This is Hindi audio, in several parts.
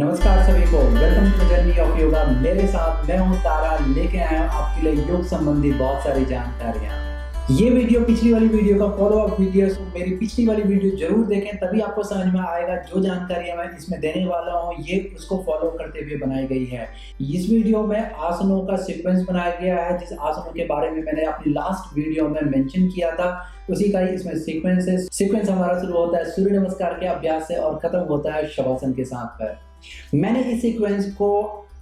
नमस्कार सभी को, welcome to the journey of yoga. मेरे साथ मैं हूं तारा, लेके आया हूं आपके लिए योग संबंधी बहुत सारी जानकारियां। ये वीडियो पिछली वाली वीडियो का फॉलो अप वीडियो, मेरी पिछली वाली वीडियो जरूर देखें, तभी आपको समझ में आएगा जो जानकारियां मैं इसमें देने वाला हूं ये उसको फॉलो करते हुए बनाई गई है। इस वीडियो में आसनों का सीक्वेंस बनाया गया है, जिस आसनों के बारे में मैंने अपनी लास्ट वीडियो में मेंशन किया था उसी का ही इसमें सीक्वेंस है। सीक्वेंस हमारा शुरू होता है सूर्य नमस्कार के अभ्यास से और खत्म होता है शवासन के साथ पर। मैंने इस सीक्वेंस को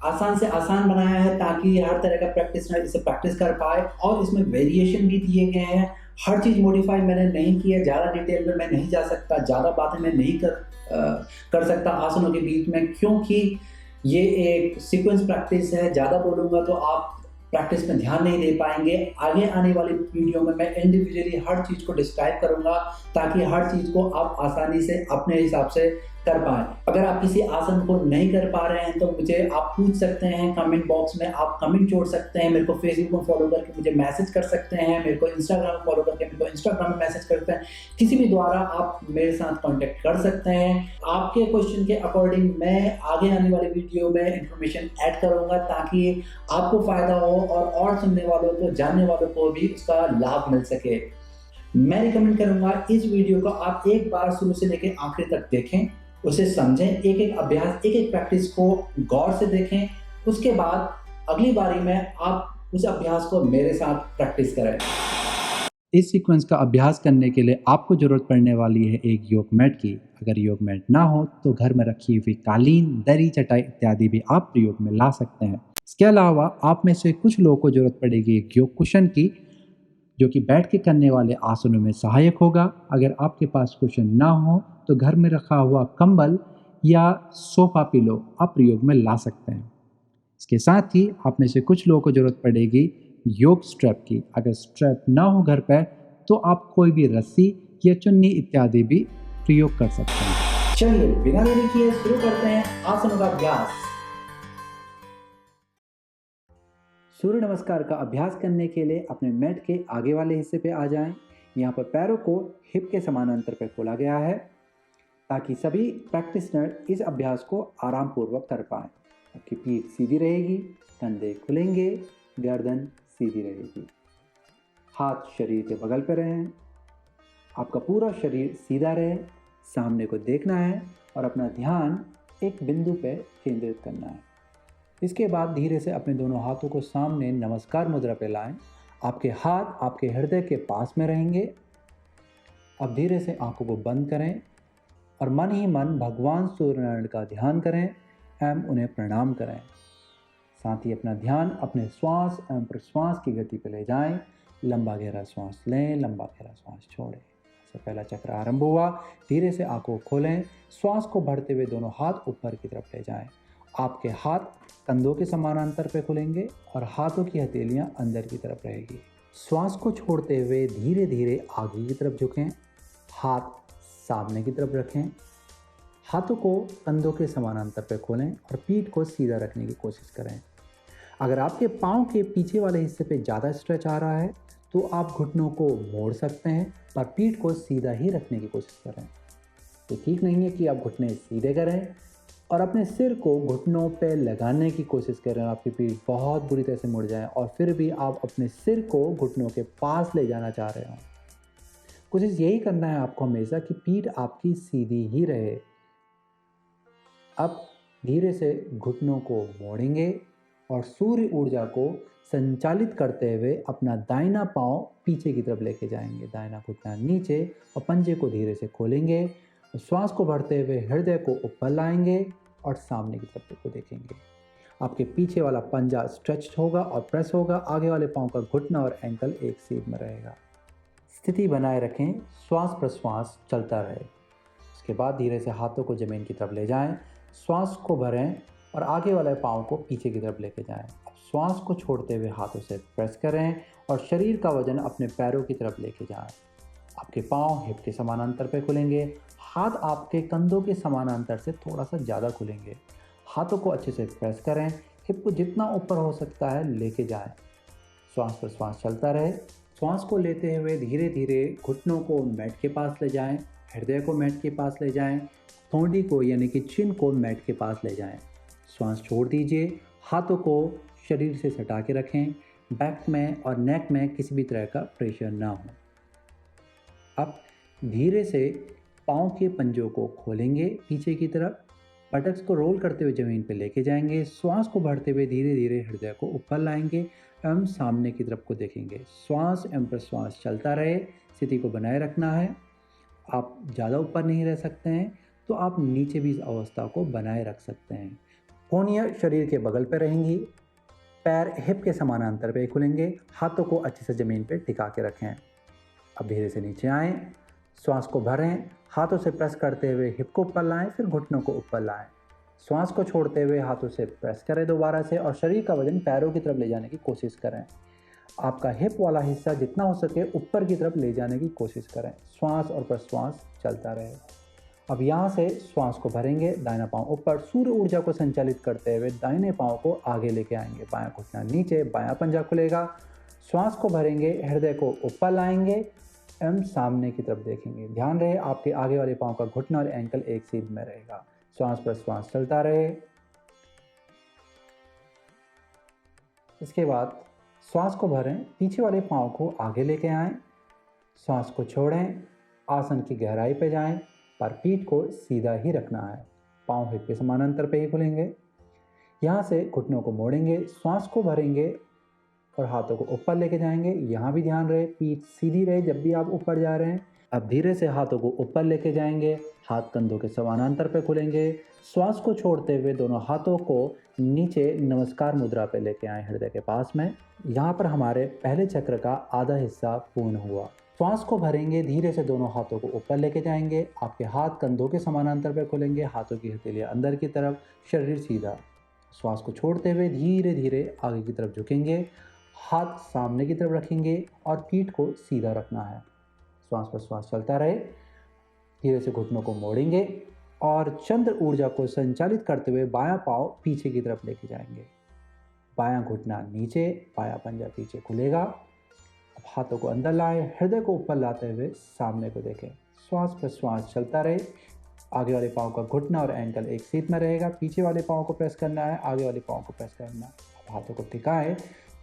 आसान से आसान बनाया है ताकि हर तरह का प्रैक्टिशनर इसे प्रैक्टिस कर पाए, और इसमें वेरिएशन भी दिए गए हैं। हर चीज मॉडिफाई मैंने नहीं की है, ज़्यादा डिटेल में मैं नहीं जा सकता, ज़्यादा बातें मैं नहीं कर सकता आसनों के बीच में, क्योंकि ये एक सीक्वेंस प्रैक्टिस है। ज़्यादा बोलूँगा तो आप प्रैक्टिस में ध्यान नहीं दे पाएंगे। आगे आने वाली वीडियो में मैं इंडिविजुअली हर चीज़ को डिस्क्राइब करूंगा ताकि हर चीज़ को आप आसानी से अपने हिसाब से कर पाएं। अगर आप किसी आसन को नहीं कर पा रहे हैं तो मुझे आप पूछ सकते हैं कमेंट बॉक्स में, आप कमेंट छोड़ सकते हैं, मेरे को फेसबुक में फॉलो करके मुझे मैसेज कर सकते हैं, मेरे को इंस्टाग्राम में फॉलो करके मेरे को इंस्टाग्राम में मैसेज करते हैं। किसी भी द्वारा आप मेरे साथ कांटेक्ट कर सकते हैं। आपके क्वेश्चन के अकॉर्डिंग मैं आगे आने वाली वीडियो में इंफॉर्मेशन ऐड करूंगा ताकि आपको फायदा हो और सुनने वालों को, जानने वालों को भी उसका लाभ मिल सके। मैं रिकमेंड करूंगा इस वीडियो को आप एक बार शुरू से लेकर आखिर तक देखें, उसे समझें, एक एक अभ्यास, एक एक प्रैक्टिस को गौर से देखें। उसके बाद अगली बारी में आप उस अभ्यास को मेरे साथ प्रैक्टिस करें। इस सीक्वेंस का अभ्यास करने के लिए आपको जरूरत पड़ने वाली है एक योग मैट की। अगर योग मैट ना हो तो घर में रखी हुई कालीन, दरी, चटाई इत्यादि भी आप प्रयोग में ला सकते हैं। इसके अलावा आप में से कुछ लोगों को जरूरत पड़ेगी एक योग कुशन की, जो कि बैठ के करने वाले आसनों में सहायक होगा। अगर आपके पास कुशन ना हो तो घर में रखा हुआ कंबल या सोफा पिलो आप प्रयोग में ला सकते हैं। इसके साथ ही आप में से कुछ लोगों को जरूरत पड़ेगी योग स्ट्रैप की। अगर स्ट्रैप ना हो घर पर तो आप कोई भी रस्सी या चुन्नी इत्यादि भी प्रयोग कर सकते हैं। चलिए बिना देरी किए शुरू करते हैं आसनों का अभ्यास। सूर्य नमस्कार का अभ्यास करने के लिए अपने मैट के आगे वाले हिस्से पे आ जाएं। यहाँ पर पैरों को हिप के समानांतर पे खोला गया है ताकि सभी प्रैक्टिशनर इस अभ्यास को आराम पूर्वक कर पाएं। आपकी पीठ सीधी रहेगी, कंधे खुलेंगे, गर्दन सीधी रहेगी, हाथ शरीर के बगल पे रहें। आपका पूरा शरीर सीधा रहे, सामने को देखना है और अपना ध्यान एक बिंदु पे केंद्रित करना है। इसके बाद धीरे से अपने दोनों हाथों को सामने नमस्कार मुद्रा पे लाएं। आपके हाथ आपके हृदय के पास में रहेंगे। अब धीरे से आंखों को बंद करें और मन ही मन भगवान सूर्यनारायण का ध्यान करें एवं उन्हें प्रणाम करें। साथ ही अपना ध्यान अपने श्वास एवं प्रश्वास की गति पर ले जाएं। लंबा गहरा श्वास लें, लंबा गहरा श्वास छोड़ें। सबसे पहला चक्र आरंभ हुआ। धीरे से आंखों को खोलें, श्वास को भरते हुए दोनों हाथ ऊपर की तरफ ले जाएं। आपके हाथ कंधों के समानांतर पे खुलेंगे और हाथों की हथेलियां अंदर की तरफ रहेगी। श्वास को छोड़ते हुए धीरे धीरे आगे की तरफ झुकें, हाथ सामने की तरफ रखें। हाथों को कंधों के समानांतर पे खोलें और पीठ को सीधा रखने की कोशिश करें। अगर आपके पाँव के पीछे वाले हिस्से पे ज़्यादा स्ट्रेच आ रहा है तो आप घुटनों को मोड़ सकते हैं, पर पीठ को सीधा ही रखने की कोशिश करें। तो ठीक नहीं है कि आप घुटने सीधे करें और अपने सिर को घुटनों पे लगाने की कोशिश करें। आपकी पीठ बहुत बुरी तरह से मुड़ जाए और फिर भी आप अपने सिर को घुटनों के पास ले जाना चाह रहे हो। कोशिश यही करना है आपको हमेशा कि पीठ आपकी सीधी ही रहे। अब धीरे से घुटनों को मोड़ेंगे और सूर्य ऊर्जा को संचालित करते हुए अपना दाहिना पांव पीछे की तरफ लेके जाएंगे। दाहिना घुटना नीचे और पंजे को धीरे से खोलेंगे। श्वास को भरते हुए हृदय को ऊपर लाएंगे और सामने की तरफ को देखेंगे। आपके पीछे वाला पंजा स्ट्रेच होगा और प्रेस होगा। आगे वाले पांव का घुटना और एंकल एक सीध में रहेगा। स्थिति बनाए रखें, श्वास प्रश्वास चलता रहे। उसके बाद धीरे से हाथों को जमीन की तरफ ले जाएं, श्वास को भरें और आगे वाले पांव को पीछे की तरफ लेके जाएं। अब श्वास को छोड़ते हुए हाथों से प्रेस करें और शरीर का वजन अपने पैरों की तरफ लेके जाएं। आपके पांव हिप के समानांतर पे खुलेंगे, हाथ आपके कंधों के समानांतर से थोड़ा सा ज़्यादा खुलेंगे। हाथों को अच्छे से प्रेस करें, हिप को जितना ऊपर हो सकता है लेके जाएं। श्वास प्रश्वास चलता रहे। श्वास को लेते हुए धीरे धीरे घुटनों को मैट के पास ले जाएं, हृदय को मैट के पास ले जाएं, थोड़ी को यानी कि चिन को मैट के पास ले जाएं। श्वास छोड़ दीजिए, हाथों को शरीर से सटा के रखें, बैक में और नेक में किसी भी तरह का प्रेशर ना हो। अब धीरे से पाँव के पंजों को खोलेंगे पीछे की तरफ, बटक्स को रोल करते हुए ज़मीन पर लेके जाएंगे। श्वास को भरते हुए धीरे धीरे हृदय को ऊपर लाएंगे एवं सामने की तरफ को देखेंगे। श्वास एवं प्रश्वास चलता रहे, स्थिति को बनाए रखना है। आप ज़्यादा ऊपर नहीं रह सकते हैं तो आप नीचे भी इस अवस्था को बनाए रख सकते हैं। कोहनियाँ शरीर के बगल पर रहेंगी, पैर हिप के समानांतर पे खुलेंगे, हाथों को अच्छे से ज़मीन पे टिका के रखें। अब धीरे से नीचे आएँ, श्वास को भरें, हाथों से प्रेस करते हुए हिप को ऊपर लाएं, फिर घुटनों को ऊपर लाएं। श्वास को छोड़ते हुए हाथों से प्रेस करें दोबारा से और शरीर का वजन पैरों की तरफ ले जाने की कोशिश करें। आपका हिप वाला हिस्सा जितना हो सके ऊपर की तरफ ले जाने की कोशिश करें। श्वास और प्रश्वास चलता रहे। अब यहाँ से श्वास को भरेंगे, दाहिना पाँव ऊपर, सूर्य ऊर्जा को संचालित करते हुए दाहिने पाँव को आगे लेके आएंगे। बायां घुटना नीचे, बायां पंजा खुलेगा। श्वास को भरेंगे, हृदय को ऊपर लाएंगे एवं सामने की तरफ देखेंगे। ध्यान रहे आपके आगे वाले पाँव का घुटना और एंकल एक सीध में रहेगा। श्वास प्रश्वास चलता रहे। इसके बाद श्वास को भरें, पीछे वाले पाँव को आगे लेके आएं, श्वास को छोड़ें, आसन की गहराई पे जाएं, पर पीठ को सीधा ही रखना है। पाँव हिप के समानांतर पे ही खुलेंगे। यहाँ से घुटनों को मोड़ेंगे, श्वास को भरेंगे और हाथों को ऊपर लेके जाएंगे। यहाँ भी ध्यान रहे पीठ सीधी रहे जब भी आप ऊपर जा रहे हैं। अब धीरे से हाथों को ऊपर लेके जाएंगे, हाथ कंधों के समानांतर पे खुलेंगे। श्वास को छोड़ते हुए दोनों हाथों को नीचे नमस्कार मुद्रा पे लेके आए हृदय के पास में। यहाँ पर हमारे पहले चक्र का आधा हिस्सा पूर्ण हुआ। श्वास को भरेंगे, धीरे से दोनों हाथों को ऊपर लेके जाएंगे। आपके हाथ कंधों के समानांतर पे खुलेंगे, हाथों की हथेलियाँ अंदर की तरफ, शरीर सीधा। श्वास को छोड़ते हुए धीरे धीरे आगे की तरफ झुकेंगे, हाथ सामने की तरफ रखेंगे और पीठ को सीधा रखना है। श्वास प्रश्वास चलता रहे। धीरे से घुटनों को मोड़ेंगे और चंद्र ऊर्जा को संचालित करते हुए बायां पाँव पीछे की तरफ लेके जाएंगे। बायां घुटना नीचे, बायां पंजा पीछे खुलेगा। अब हाथों को अंदर लाएं, हृदय को ऊपर लाते हुए सामने को देखें। श्वास प्रश्वास चलता रहे। आगे वाले पाँव का घुटना और एंकल एक सीध में रहेगा। पीछे वाले पाँव को प्रेस करना है, आगे वाले पाँव को प्रेस करना है। अब हाथों को टिकाएं,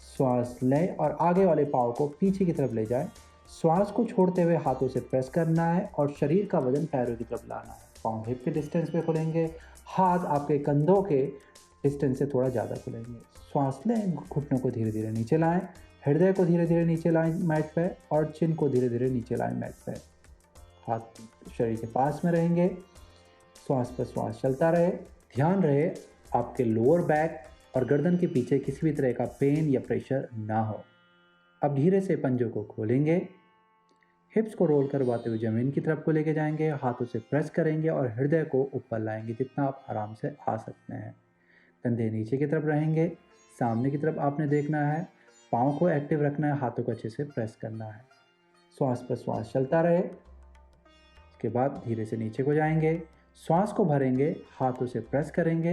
श्वास लें और आगे वाले पाँव को पीछे की तरफ ले जाएं। श्वास को छोड़ते हुए हाथों से प्रेस करना है और शरीर का वजन पैरों की तरफ लाना है। पाँव हिप के डिस्टेंस पे खुलेंगे, हाथ आपके कंधों के डिस्टेंस से थोड़ा ज़्यादा खुलेंगे। श्वास लें, घुटनों को धीरे धीरे नीचे लाएं, हृदय को धीरे धीरे नीचे लाएं मैट पे और चिन को धीरे धीरे नीचे लाएं मैट पे। हाथ शरीर के पास में रहेंगे। श्वास प्रश्वास चलता रहे। ध्यान रहे आपके लोअर बैक और गर्दन के पीछे किसी भी तरह का पेन या प्रेशर ना हो। अब धीरे से पंजों को खोलेंगे, हिप्स को रोल करवाते हुए ज़मीन की तरफ को लेके जाएंगे, हाथों से प्रेस करेंगे और हृदय को ऊपर लाएंगे जितना आप आराम से आ सकते हैं। कंधे नीचे की तरफ रहेंगे, सामने की तरफ आपने देखना है, पाँव को एक्टिव रखना है, हाथों को अच्छे से प्रेस करना है। श्वास प्रश्वास चलता रहे। इसके बाद धीरे से नीचे को जाएंगे, श्वास को भरेंगे, हाथों से प्रेस करेंगे,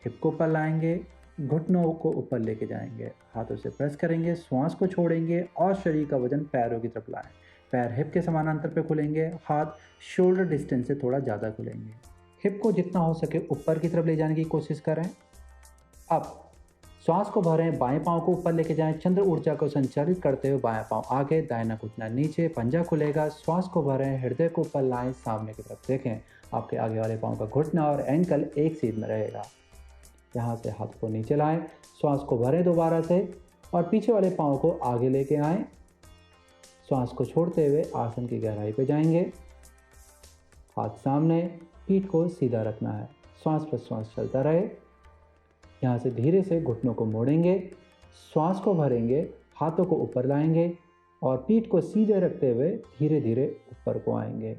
हिप को ऊपर लाएंगे, घुटनों को ऊपर लेके जाएंगे, हाथों से प्रेस करेंगे, श्वास को छोड़ेंगे और शरीर का वजन पैरों की तरफ लाएं। पैर हिप के समानांतर पे खुलेंगे, हाथ शोल्डर डिस्टेंस से थोड़ा ज़्यादा खुलेंगे। हिप को जितना हो सके ऊपर की तरफ ले जाने की कोशिश करें। अब श्वास को भरें, बाएं पाँव को ऊपर लेके जाएं, चंद्र ऊर्जा को संचालित करते हुए बायां पाँव आगे, दाहिना घुटना नीचे, पंजा खुलेगा। श्वास को भरें, हृदय को ऊपर लाएं, सामने की तरफ देखें। आपके आगे वाले पाँव का घुटना और एंकल एक सीध में रहेगा। यहाँ से हाथ को नीचे लाएं, श्वास को भरें दोबारा से और पीछे वाले पाँव को आगे लेके आएं। श्वास को छोड़ते हुए आसन की गहराई पे जाएंगे। हाथ सामने, पीठ को सीधा रखना है। श्वास प्रश्वास चलता रहे। यहाँ से धीरे से घुटनों को मोड़ेंगे, श्वास को भरेंगे, हाथों को ऊपर लाएंगे और पीठ को सीधे रखते हुए धीरे धीरे ऊपर को आएंगे।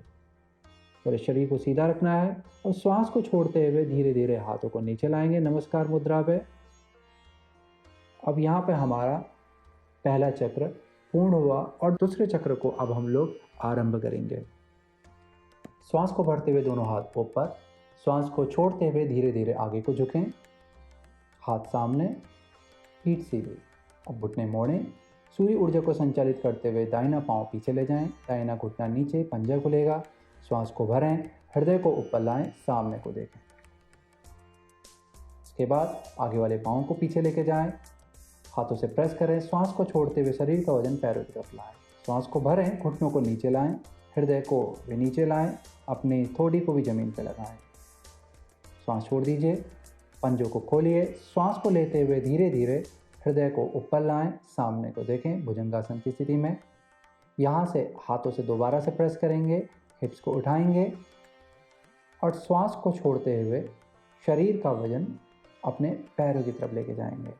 पूरे शरीर को सीधा रखना है और श्वास को छोड़ते हुए धीरे धीरे हाथों को नीचे लाएंगे नमस्कार मुद्रा पे। अब यहाँ पे हमारा पहला चक्र पूर्ण हुआ और दूसरे चक्र को अब हम लोग आरंभ करेंगे। श्वास को भरते हुए दोनों हाथ ऊपर, श्वास को छोड़ते हुए धीरे धीरे आगे को झुकें, हाथ सामने, पीठ सीधी। अब घुटने मोड़ें, सूर्य ऊर्जा को संचालित करते हुए दाहिना पांव पीछे ले जाएं, दाहिना घुटना नीचे, पंजा खुलेगा। श्वास को भरें, हृदय को ऊपर लाएं, सामने को देखें। इसके बाद आगे वाले पांव को पीछे लेके जाएं, हाथों से प्रेस करें, श्वास को छोड़ते हुए शरीर का वजन पैरों की तरफ लाएं। श्वास को भरें, घुटनों को नीचे लाएं, हृदय को भी नीचे लाएं, अपनी थोड़ी को भी जमीन पर लगाएं। श्वास छोड़ दीजिए, पंजों को खोलिए, श्वास को लेते हुए धीरे धीरे हृदय को ऊपर लाएं, सामने को देखें भुजंगासन की स्थिति में। यहाँ से हाथों से दोबारा से प्रेस करेंगे, हिप्स को उठाएंगे और श्वास को छोड़ते हुए शरीर का वजन अपने पैरों की तरफ लेके जाएंगे।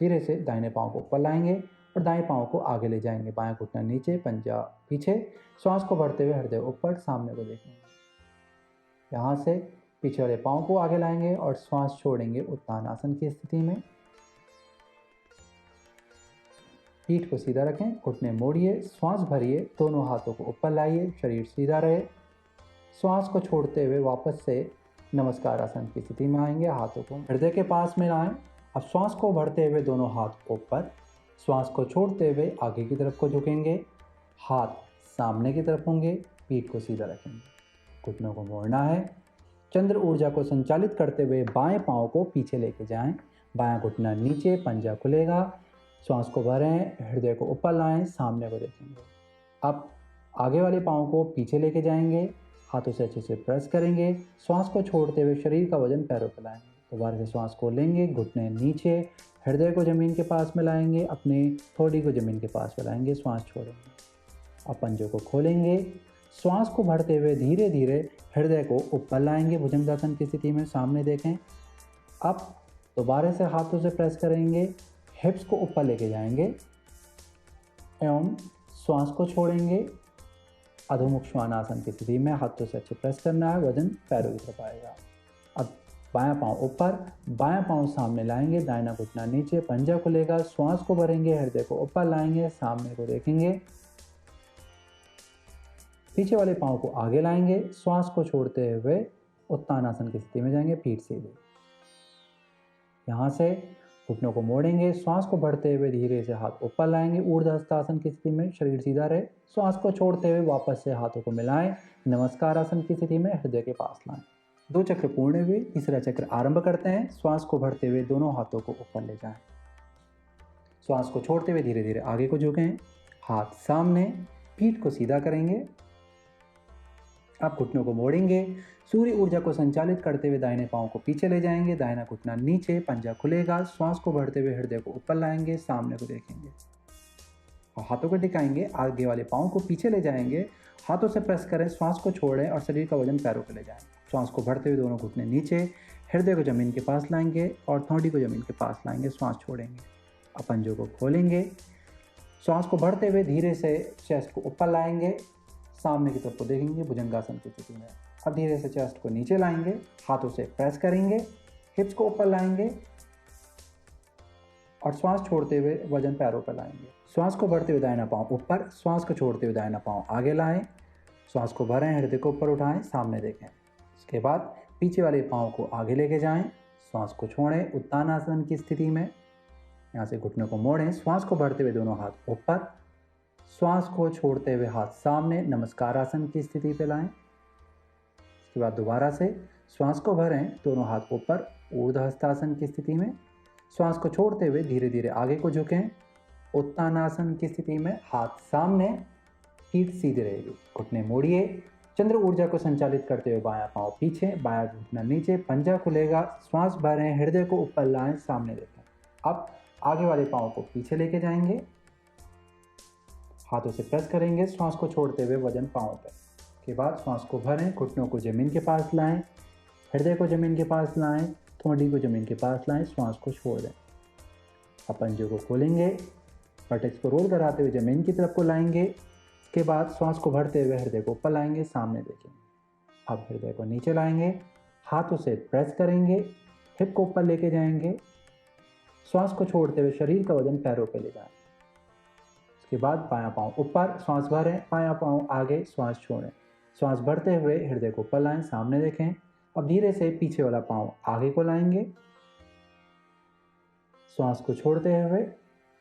धीरे से दाहिने पांव को ऊपर लाएंगे और दाएं पांव को आगे ले जाएंगे, बायां घुटना नीचे, पंजा पीछे। श्वास को भरते हुए हृदय ऊपर, सामने को देखेंगे। यहाँ से पीछे वाले पांव को आगे लाएंगे और श्वास छोड़ेंगे उत्तानासन की स्थिति में। पीठ को सीधा रखें, घुटने मोड़िए, श्वास भरिए, दोनों हाथों को ऊपर लाइए, शरीर सीधा रहे। श्वास को छोड़ते हुए वापस से नमस्कार आसन की स्थिति में आएंगे, हाथों को हृदय के पास में लाएं। अब श्वास को भरते हुए दोनों हाथ ऊपर, श्वास को छोड़ते हुए आगे की तरफ को झुकेंगे, हाथ सामने की तरफ होंगे, पीठ को सीधा रखेंगे, घुटनों को मोड़ना है। चंद्र ऊर्जा को संचालित करते हुए बाएं पांव को पीछे लेके जाएं, बायां घुटना नीचे, पंजा खुलेगा। श्वास को भरें, हृदय को ऊपर लाएं, सामने को देखेंगे। अब आगे वाले पांव को पीछे लेके जाएंगे, हाथों से अच्छे से प्रेस करेंगे, श्वास को छोड़ते हुए शरीर का वजन पैरों पर लाएंगे। दोबारा से श्वास को लेंगे, घुटने नीचे, हृदय को ज़मीन के पास में लाएंगे, अपनी थोड़ी को ज़मीन के पास में लाएंगे, श्वास छोड़ेंगे। अब पंजों को खोलेंगे, श्वास को भरते हुए धीरे धीरे हृदय को ऊपर लाएंगे, भुजंगासन की स्थिति में, सामने देखें। अब दोबारा से हाथों से प्रेस करेंगे, हिप्स को ऊपर लेके जाएंगे एवं श्वास को छोड़ेंगे। अधोमुख श्वानासन की स्थिति में हाथों से अच्छे प्रेस करना है, वजन पैरों की तरफ आएगा। अब बायां पांव ऊपर, बायां पांव सामने लाएंगे, दाहिना घुटना नीचे, पंजा खुलेगा। श्वास को भरेंगे, हृदय को ऊपर लाएंगे, सामने को देखेंगे। पीछे वाले पांव को आगे लाएंगे, श्वास को छोड़ते हुए उत्तानासन की स्थिति में जाएंगे, पीठ सीधे। यहाँ से घुटनों को मोड़ेंगे, श्वास को भरते हुए धीरे से हाथ ऊपर लाएंगे, ऊर्ध्वहस्तासन की स्थिति में, शरीर सीधा रहे। श्वास को छोड़ते हुए वापस से हाथों को मिलाएं, नमस्कार आसन की स्थिति में, हृदय के पास लाएं। 2 चक्र पूर्ण हुए, तीसरा चक्र आरंभ करते हैं। श्वास को भरते हुए दोनों हाथों को ऊपर ले जाएं, श्वास को छोड़ते हुए धीरे धीरे आगे को झुकें, हाथ सामने, पीठ को सीधा करेंगे। आप घुटनों को मोड़ेंगे, सूर्य ऊर्जा को संचालित करते हुए दाहिने पांव को पीछे ले जाएंगे, दाहिना घुटना नीचे, पंजा खुलेगा। श्वास को भरते हुए हृदय को ऊपर लाएंगे, सामने को देखेंगे और हाथों को टिकाएंगे। आगे वाले पांव को पीछे ले जाएंगे, हाथों से प्रेस करें, श्वास को छोड़ें और शरीर का वजन पैरों पर ले जाएं। श्वास को भरते हुए दोनों घुटने नीचे, हृदय को जमीन के पास लाएंगे और थोड़ी को जमीन के पास लाएंगे, श्वास छोड़ेंगे। अब पंजों को खोलेंगे, श्वास को भरते हुए धीरे से चेस्ट को ऊपर लाएंगे, सामने की तरफ को देखेंगे, भुजंगासन की स्थिति में। अब धीरे से चेस्ट को नीचे लाएंगे, हाथों से प्रेस करेंगे, हिप्स को ऊपर लाएंगे और श्वास छोड़ते हुए वजन पैरों पर लाएंगे। श्वास को भरते हुए दाहिना पांव ऊपर, श्वास को छोड़ते हुए दाहिना पांव आगे लाएं, श्वास को भरें, हृदय को ऊपर उठाएं, सामने देखें। इसके बाद पीछे वाले पांव को आगे लेके जाएं, श्वास को छोड़ें, उत्तानासन की स्थिति में। यहाँ से घुटनों को मोड़ें, श्वास को भरते हुए दोनों हाथ ऊपर, श्वास को छोड़ते हुए हाथ सामने, नमस्कार आसन की स्थिति पे लाएं। इसके बाद दोबारा से श्वास को भरें, दोनों हाथ ऊपर, ऊर्ध्वहस्तासन की स्थिति में। श्वास को छोड़ते हुए धीरे धीरे आगे को झुकें, उत्तानासन की स्थिति में, हाथ सामने, पीठ सीधी रहेगी, घुटने मोड़िए। चंद्र ऊर्जा को संचालित करते हुए बायां पांव पीछे, बायां घुटना नीचे, पंजा खुलेगा। श्वास भरें, हृदय को ऊपर लाएं, सामने देखें। अब आगे वाले पांव को पीछे लेके जाएंगे, हाथों से प्रेस करेंगे, श्वास को छोड़ते हुए वजन पांव पर। के बाद श्वास को भरें, घुटनों को जमीन के पास लाएं, हृदय को जमीन के पास लाएं, थोड़ी को जमीन के पास लाएं, श्वास को छोड़ दें। अब पंजों को खोलेंगे, वर्टेक्स को रोल कराते हुए जमीन की तरफ को लाएंगे। इसके बाद श्वास को भरते हुए हृदय को ऊपर लाएंगे, सामने देखेंगे। अब हृदय को नीचे लाएंगे, हाथों से प्रेस करेंगे, हिप को ऊपर लेके जाएंगे, श्वास को छोड़ते हुए शरीर का वजन पैरों पे ले जाएं। इसके बाद बायां पांव ऊपर, श्वास भरें, बायां पांव आगे, श्वास छोड़ें। श्वास भरते हुए हृदय को ऊपर लाएं, सामने देखें। अब धीरे से पीछे वाला पांव आगे को लाएंगे, श्वास को छोड़ते हुए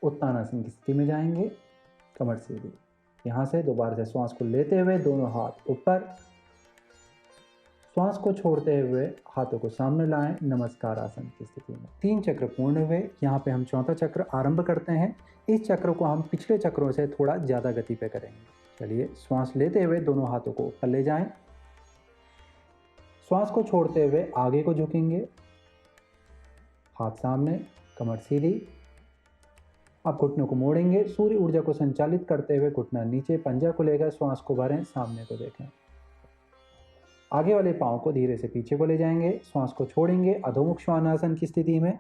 उत्तानासन की स्थिति में जाएंगे, कमर सीधी। यहाँ से दोबारा से श्वास को लेते हुए दोनों हाथ ऊपर, श्वास को छोड़ते हुए हाथों को सामने लाएं, नमस्कार आसन की स्थिति में। 3 चक्र पूर्ण हुए। यहाँ पे हम चौथा चक्र आरंभ करते हैं। इस चक्र को हम पिछले चक्रों से थोड़ा ज़्यादा गति पे करेंगे। चलिए, श्वास लेते हुए दोनों हाथों को ऊपर ले जाएं, श्वास को छोड़ते हुए आगे को झुकेंगे, हाथ सामने, कमर सीधी। अब घुटनों को मोड़ेंगे, सूर्य ऊर्जा को संचालित करते हुए घुटना नीचे, पंजा को लेकर श्वास को भरें, सामने को देखें। आगे वाले पाँव को धीरे से पीछे को ले जाएंगे, श्वास को छोड़ेंगे, अधोमुख श्वानासन की स्थिति में।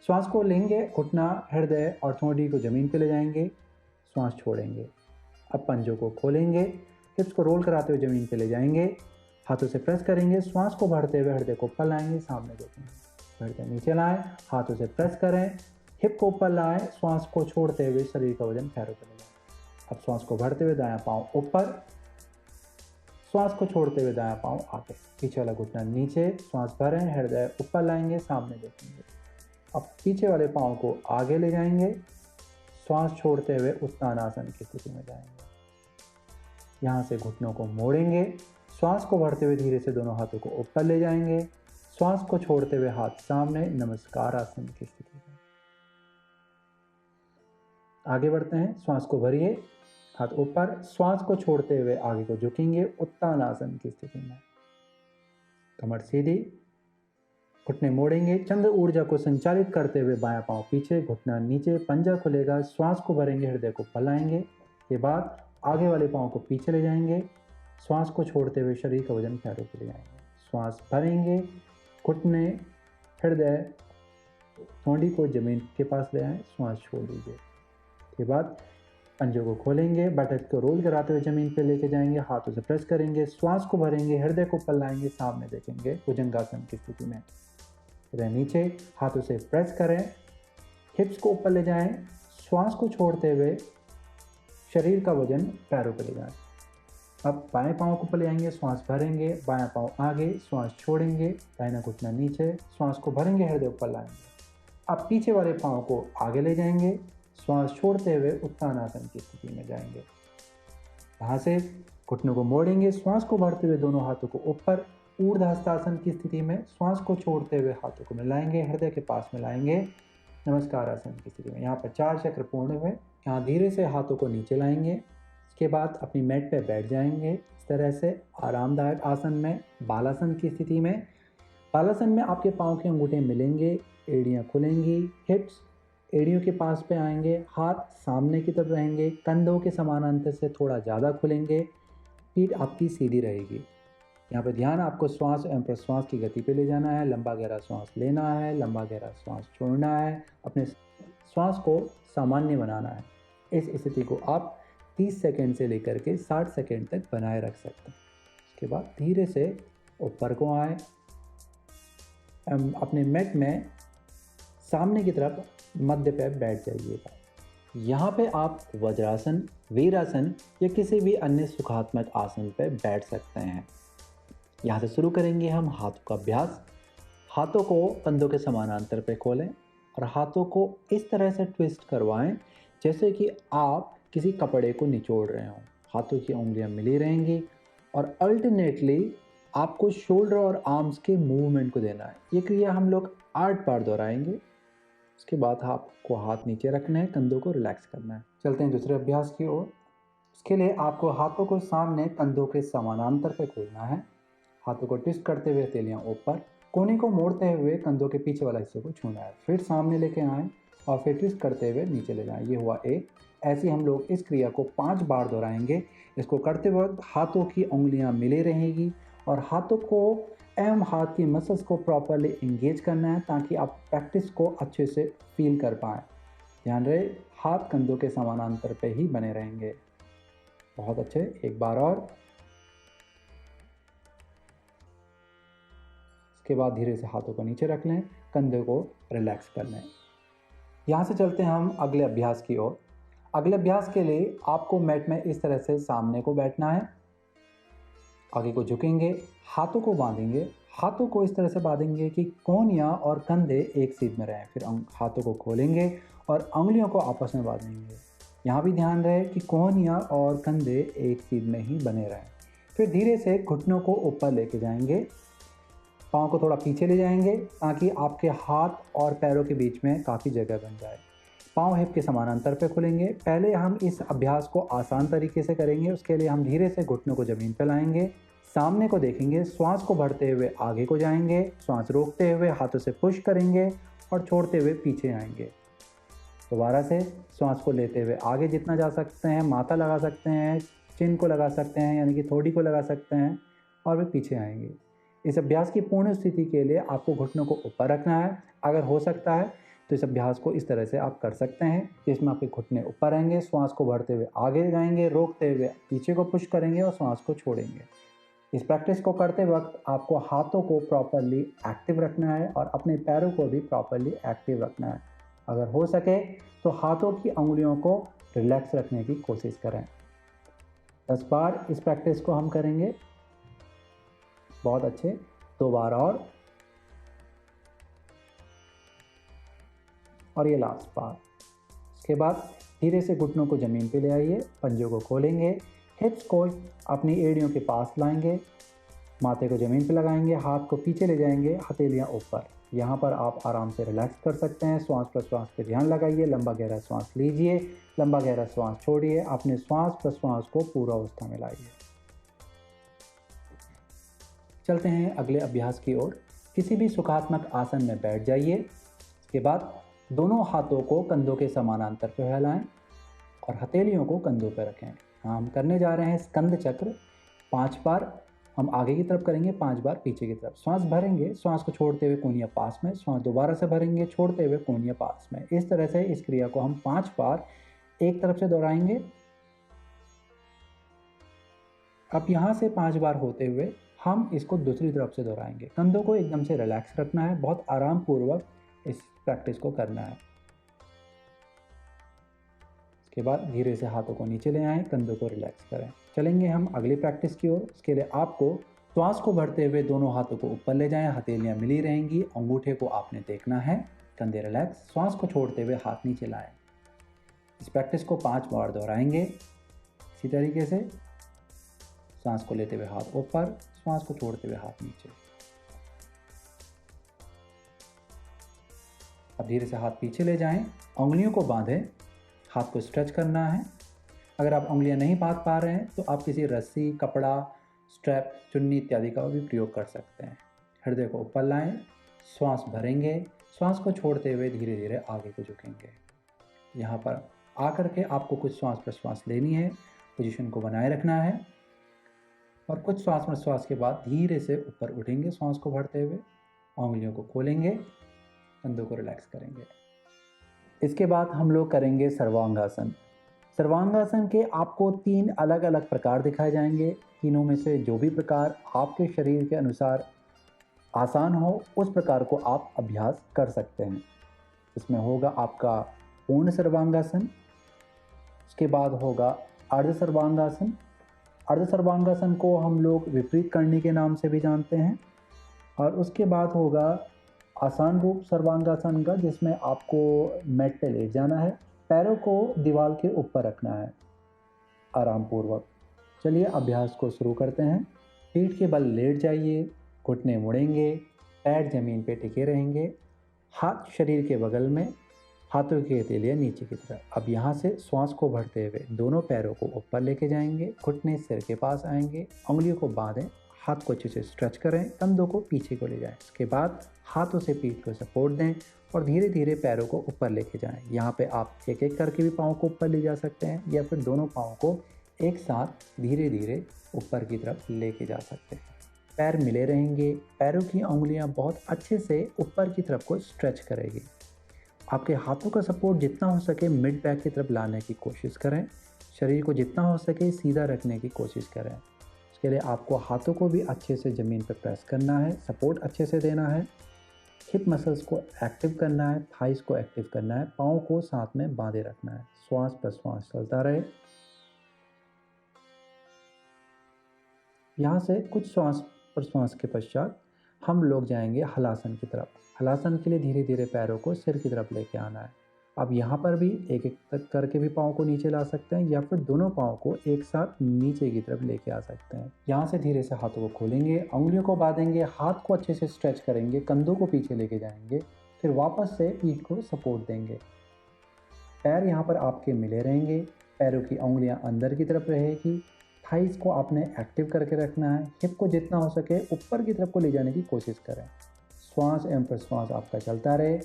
श्वास को लेंगे, घुटना, हृदय और ठोड़ी को जमीन पे ले जाएंगे, श्वास छोड़ेंगे। अब पंजों को खोलेंगे, हिप्स को रोल कराते हुए जमीन पे ले जाएंगे, हाथों से प्रेस करेंगे, श्वास को भरते हुए हृदय को ऊपर लाएंगे, सामने देखेंगे। हृदय नीचे लाएं, हाथों से प्रेस करें, हिप को ऊपर लाएं, श्वास को छोड़ते हुए शरीर का वजन पैरों पर ले जाएं। अब श्वास को भरते हुए दायां पाँव ऊपर, श्वास को छोड़ते हुए दायां पाँव आगे, पीछे वाला घुटना नीचे, श्वास भरें, हृदय ऊपर लाएंगे, सामने देखेंगे। अब पीछे वाले पाँव को आगे ले जाएंगे, श्वास छोड़ते हुए उत्तानासन की स्थिति में जाएंगे। यहाँ से घुटनों को मोड़ेंगे, श्वास को भरते हुए धीरे से दोनों हाथों को ऊपर ले जाएंगे, श्वास को छोड़ते हुए हाथ सामने, नमस्कार आसन की स्थिति में। आगे बढ़ते हैं, श्वास को भरिए, हाथ ऊपर, श्वास को छोड़ते हुए आगे को झुकेंगे, उत्तानासन की स्थिति में। कमर सीधी, घुटने मोड़ेंगे, चंद्र ऊर्जा को संचालित करते हुए बायां पांव पीछे, घुटना नीचे, पंजा खुलेगा, श्वास को भरेंगे, हृदय को फैलाएंगे। के बाद आगे वाले पांव को पीछे ले जाएंगे, श्वास को छोड़ते हुए शरीर का वजन पैरों पर ले जाएंगे। श्वास भरेंगे, घुटने, हृदय, ठोड़ी को जमीन के पास ले आएं, श्वास छोड़ दीजिए। के बाद पंजों को खोलेंगे, बटक को रोल कराते हुए जमीन पे लेके जाएंगे, हाथों से प्रेस करेंगे, श्वास को भरेंगे, हृदय को ऊपर लाएंगे, सामने देखेंगे, भुजंगासन की स्थिति में। हृदय नीचे, हाथों से प्रेस करें, हिप्स को ऊपर ले जाएं, श्वास को छोड़ते हुए शरीर का वजन पैरों पर ले जाएं। अब बाएं पाँव को ऊपर ले आएंगे, श्वास भरेंगे, बायां पाँव आगे, श्वास छोड़ेंगे, दाहिना घुटना नीचे, श्वास को भरेंगे, हृदय ऊपर लाएंगे। अब पीछे वाले पाँव को आगे ले जाएंगे, श्वास छोड़ते हुए उत्तानासन की स्थिति में जाएंगे। यहाँ से घुटनों को मोड़ेंगे, श्वास को भरते हुए दोनों हाथों को ऊपर, ऊर्ध्व हस्तासन की स्थिति में, श्वास को छोड़ते हुए हाथों को मिलाएंगे, हृदय के पास मिलाएंगे, नमस्कार आसन की स्थिति में। यहाँ पर 4 चक्र पूर्ण हुए। यहाँ धीरे से हाथों को नीचे लाएंगे, इसके बाद अपनी मैट पे बैठ जाएंगे। इस तरह से आरामदायक आसन में, बालासन की स्थिति में। बालासन में आपके पाँव के अंगूठे मिलेंगे, एड़ियाँ खुलेंगी, हिप्स एड़ियों के पास पे आएंगे, हाथ सामने की तरफ रहेंगे, कंधों के समानांतर से थोड़ा ज़्यादा खुलेंगे, पीठ आपकी सीधी रहेगी। यहाँ पे ध्यान आपको श्वास एवं प्रश्वास की गति पे ले जाना है, लंबा गहरा श्वास लेना है, लंबा गहरा श्वास छोड़ना है, अपने श्वास को सामान्य बनाना है। इस स्थिति को आप 30 सेकंड से लेकर के 60 सेकंड तक बनाए रख सकते हैं। उसके बाद धीरे से ऊपर को आए, अपने मैट में सामने की तरफ मध्य पे बैठ जाइएगा। यहाँ पे आप वज्रासन, वीरासन या किसी भी अन्य सुखात्मक आसन पे बैठ सकते हैं। यहाँ से शुरू करेंगे हम हाथों का अभ्यास। हाथों को कंधों के समानांतर पे खोलें और हाथों को इस तरह से ट्विस्ट करवाएं जैसे कि आप किसी कपड़े को निचोड़ रहे हों। हाथों की उंगलियां मिली रहेंगी और अल्टरनेटली आपको शोल्डर और आर्म्स के मूवमेंट को देना है। ये क्रिया हम लोग 8 बार दोहराएंगे। उसके बाद आपको हाथ नीचे रखना है, कंधों को रिलैक्स करना है। चलते हैं दूसरे अभ्यास की ओर। उसके लिए आपको हाथों को सामने कंधों के समानांतर पे खोलना है। हाथों को ट्विस्ट करते हुए हथेलियां ऊपर, कोने को मोड़ते हुए कंधों के पीछे वाला हिस्से को छूना है। फिर सामने लेके आएँ और फिर ट्विस्ट करते हुए नीचे ले जाएं। ये हुआ एक। ऐसे हम लोग इस क्रिया को 5 बार दोहराएंगे। इसको करते वक्त हाथों की उंगलियां मिले रहेंगी और हाथों को एवं हाथ की मसल्स को प्रॉपरली एंगेज करना है ताकि आप प्रैक्टिस को अच्छे से फील कर पाएँ। ध्यान रहे, हाथ कंधों के समानांतर पे ही बने रहेंगे। बहुत अच्छे, एक बार और। इसके बाद धीरे से हाथों को नीचे रख लें, कंधे को रिलैक्स कर लें। यहाँ से चलते हैं हम अगले अभ्यास की ओर। अगले अभ्यास के लिए आपको मैट में इस तरह से सामने को बैठना है। आगे को झुकेंगे, हाथों को बांधेंगे, हाथों को इस तरह से बांधेंगे कि कोहनियाँ और कंधे एक सीध में रहें। फिर हाथों को खोलेंगे और उंगलियों को आपस में बांधेंगे। यहाँ भी ध्यान रहे कि कोहनियाँ और कंधे एक सीध में ही बने रहें। फिर धीरे से घुटनों को ऊपर लेके जाएंगे, पाँव को थोड़ा पीछे ले जाएंगे ताकि आपके हाथ और पैरों के बीच में काफ़ी जगह बन जाए। पाँव हिप के समानांतर पे खुलेंगे। पहले हम इस अभ्यास को आसान तरीके से करेंगे। उसके लिए हम धीरे से घुटनों को ज़मीन पे लाएंगे, सामने को देखेंगे, श्वास को भरते हुए आगे को जाएंगे, श्वास रोकते हुए हाथों से पुश करेंगे और छोड़ते हुए पीछे आएंगे। दोबारा से श्वास को लेते हुए आगे जितना जा सकते हैं, माथा लगा सकते हैं, चिन को लगा सकते हैं यानी कि थोड़ी को लगा सकते हैं और वे पीछे आएंगे। इस अभ्यास की पूर्ण स्थिति के लिए आपको घुटनों को ऊपर रखना है। अगर हो सकता है तो इस अभ्यास को इस तरह से आप कर सकते हैं, जिसमें आपके घुटने ऊपर रहेंगे, श्वास को भरते हुए आगे जाएंगे, रोकते हुए पीछे को पुश करेंगे और श्वास को छोड़ेंगे। इस प्रैक्टिस को करते वक्त आपको हाथों को प्रॉपरली एक्टिव रखना है और अपने पैरों को भी प्रॉपरली एक्टिव रखना है। अगर हो सके तो हाथों की उंगलियों को रिलैक्स रखने की कोशिश करें। 10 बार इस प्रैक्टिस को हम करेंगे। बहुत अच्छे, 2 बार और ये लास्ट बार। इसके बाद धीरे से घुटनों को ज़मीन पे ले आइए, पंजों को खोलेंगे, हिप्स को अपनी एड़ियों के पास लाएंगे, माथे को ज़मीन पे लगाएंगे, हाथ को पीछे ले जाएंगे, हथेलियाँ ऊपर। यहाँ पर आप आराम से रिलैक्स कर सकते हैं। श्वास प्रश्वास पे ध्यान लगाइए, लंबा गहरा श्वास लीजिए, लंबा गहरा श्वास छोड़िए, अपने श्वास प्रश्वास को पूरा अवस्था में लाइए। चलते हैं अगले अभ्यास की ओर। किसी भी सुखात्मक आसन में बैठ जाइए। इसके बाद दोनों हाथों को कंधों के समानांतर पे फैलाएं और हथेलियों को कंधों पर रखें। हम करने जा रहे हैं स्कंद चक्र। 5 बार हम आगे की तरफ करेंगे, 5 बार पीछे की तरफ। श्वास भरेंगे, श्वास को छोड़ते हुए कोहनियाँ पास में, श्वास दोबारा से भरेंगे, छोड़ते हुए कोहनियाँ पास में। इस तरह से इस क्रिया को हम 5 बार एक तरफ से दोहराएंगे। अब यहाँ से 5 बार होते हुए हम इसको दूसरी तरफ से दोहराएंगे। कंधों को एकदम से रिलैक्स रखना है, बहुत आराम पूर्वक इस प्रैक्टिस को करना है। इसके बाद धीरे से हाथों को नीचे ले आएं, कंधों को रिलैक्स करें। चलेंगे हम अगली प्रैक्टिस की ओर। इसके लिए आपको श्वास को भरते हुए दोनों हाथों को ऊपर ले जाएं, हथेलियां मिली रहेंगी, अंगूठे को आपने देखना है, कंधे रिलैक्स। श्वास को छोड़ते हुए हाथ नीचे लाएं। इस प्रैक्टिस को 5 बार दोहराएंगे। इसी तरीके से सांस को लेते हुए हाथ ऊपर, श्वास को छोड़ते हुए हाथ नीचे। अब धीरे से हाथ पीछे ले जाएं, उंगलियों को बांधें, हाथ को स्ट्रेच करना है। अगर आप उंगलियां नहीं बांध पा रहे हैं तो आप किसी रस्सी, कपड़ा, स्ट्रैप, चुन्नी इत्यादि का भी प्रयोग कर सकते हैं। हृदय को ऊपर लाएं, श्वास भरेंगे, श्वास को छोड़ते हुए धीरे धीरे आगे को झुकेंगे। यहाँ पर आकर के आपको कुछ श्वास प्रश्वास लेनी है, पोजीशन को बनाए रखना है और कुछ श्वास प्रश्वास के बाद धीरे से ऊपर उठेंगे, श्वास को भरते हुए, उंगलियों को खोलेंगे, कंधों को रिलैक्स करेंगे। इसके बाद हम लोग करेंगे सर्वांगासन। सर्वांगासन के आपको 3 अलग अलग प्रकार दिखाए जाएंगे। तीनों में से जो भी प्रकार आपके शरीर के अनुसार आसान हो उस प्रकार को आप अभ्यास कर सकते हैं। इसमें होगा आपका पूर्ण सर्वांगासन, उसके बाद होगा अर्ध सर्वांगासन। अर्ध सर्वांगासन को हम लोग विपरीत करनी के नाम से भी जानते हैं। और उसके बाद होगा आसान रूप सर्वांगासन का, जिसमें आपको मैट पे लेट जाना है, पैरों को दीवार के ऊपर रखना है आराम पूर्वक। चलिए अभ्यास को शुरू करते हैं। पीठ के बल लेट जाइए, घुटने मुड़ेंगे, पैर जमीन पे टिके रहेंगे, हाथ शरीर के बगल में, हाथों की हथेलियाँ नीचे की तरफ। अब यहाँ से श्वास को भरते हुए दोनों पैरों को ऊपर लेके जाएंगे, घुटने सिर के पास आएंगे, उंगलियों को बांधें, हाथ को अच्छे से स्ट्रेच करें, कंधों को पीछे को ले जाएं। इसके बाद हाथों से पीठ को सपोर्ट दें और धीरे धीरे पैरों को ऊपर लेके जाएं। यहाँ पे आप एक एक करके भी पाँव को ऊपर ले जा सकते हैं या फिर दोनों पाँव को एक साथ धीरे धीरे ऊपर की तरफ लेके जा सकते हैं। पैर मिले रहेंगे, पैरों की उंगलियाँ बहुत अच्छे से ऊपर की तरफ को स्ट्रेच करेगी। आपके हाथों का सपोर्ट जितना हो सके मिड बैक की तरफ लाने की कोशिश करें, शरीर को जितना हो सके सीधा रखने की कोशिश करें। इसके लिए आपको हाथों को भी अच्छे से ज़मीन पर प्रेस करना है, सपोर्ट अच्छे से देना है, हिप मसल्स को एक्टिव करना है, थाइस को एक्टिव करना है, पाँव को साथ में बांधे रखना है। श्वास प्रश्वास चलता रहे। यहाँ से कुछ श्वास प्रश्वास के पश्चात हम लोग जाएंगे हलासन की तरफ। हलासन के लिए धीरे धीरे पैरों को सिर की तरफ लेके आना है। अब यहाँ पर भी एक एक तक करके भी पाँव को नीचे ला सकते हैं या फिर दोनों पाँव को एक साथ नीचे की तरफ लेके आ सकते हैं। यहाँ से धीरे से हाथों को खोलेंगे, उंगलियों को बांधेंगे, हाथ को अच्छे से स्ट्रेच करेंगे, कंधों को पीछे लेके जाएंगे, फिर वापस से पीठ को सपोर्ट देंगे। पैर यहाँ पर आपके मिले रहेंगे, पैरों की उंगलियाँ अंदर की तरफ रहेगी। थाइस को आपने एक्टिव करके रखना है। हिप को जितना हो सके ऊपर की तरफ को ले जाने की कोशिश करें। श्वास एवं प्रश्वास आपका चलता रहे।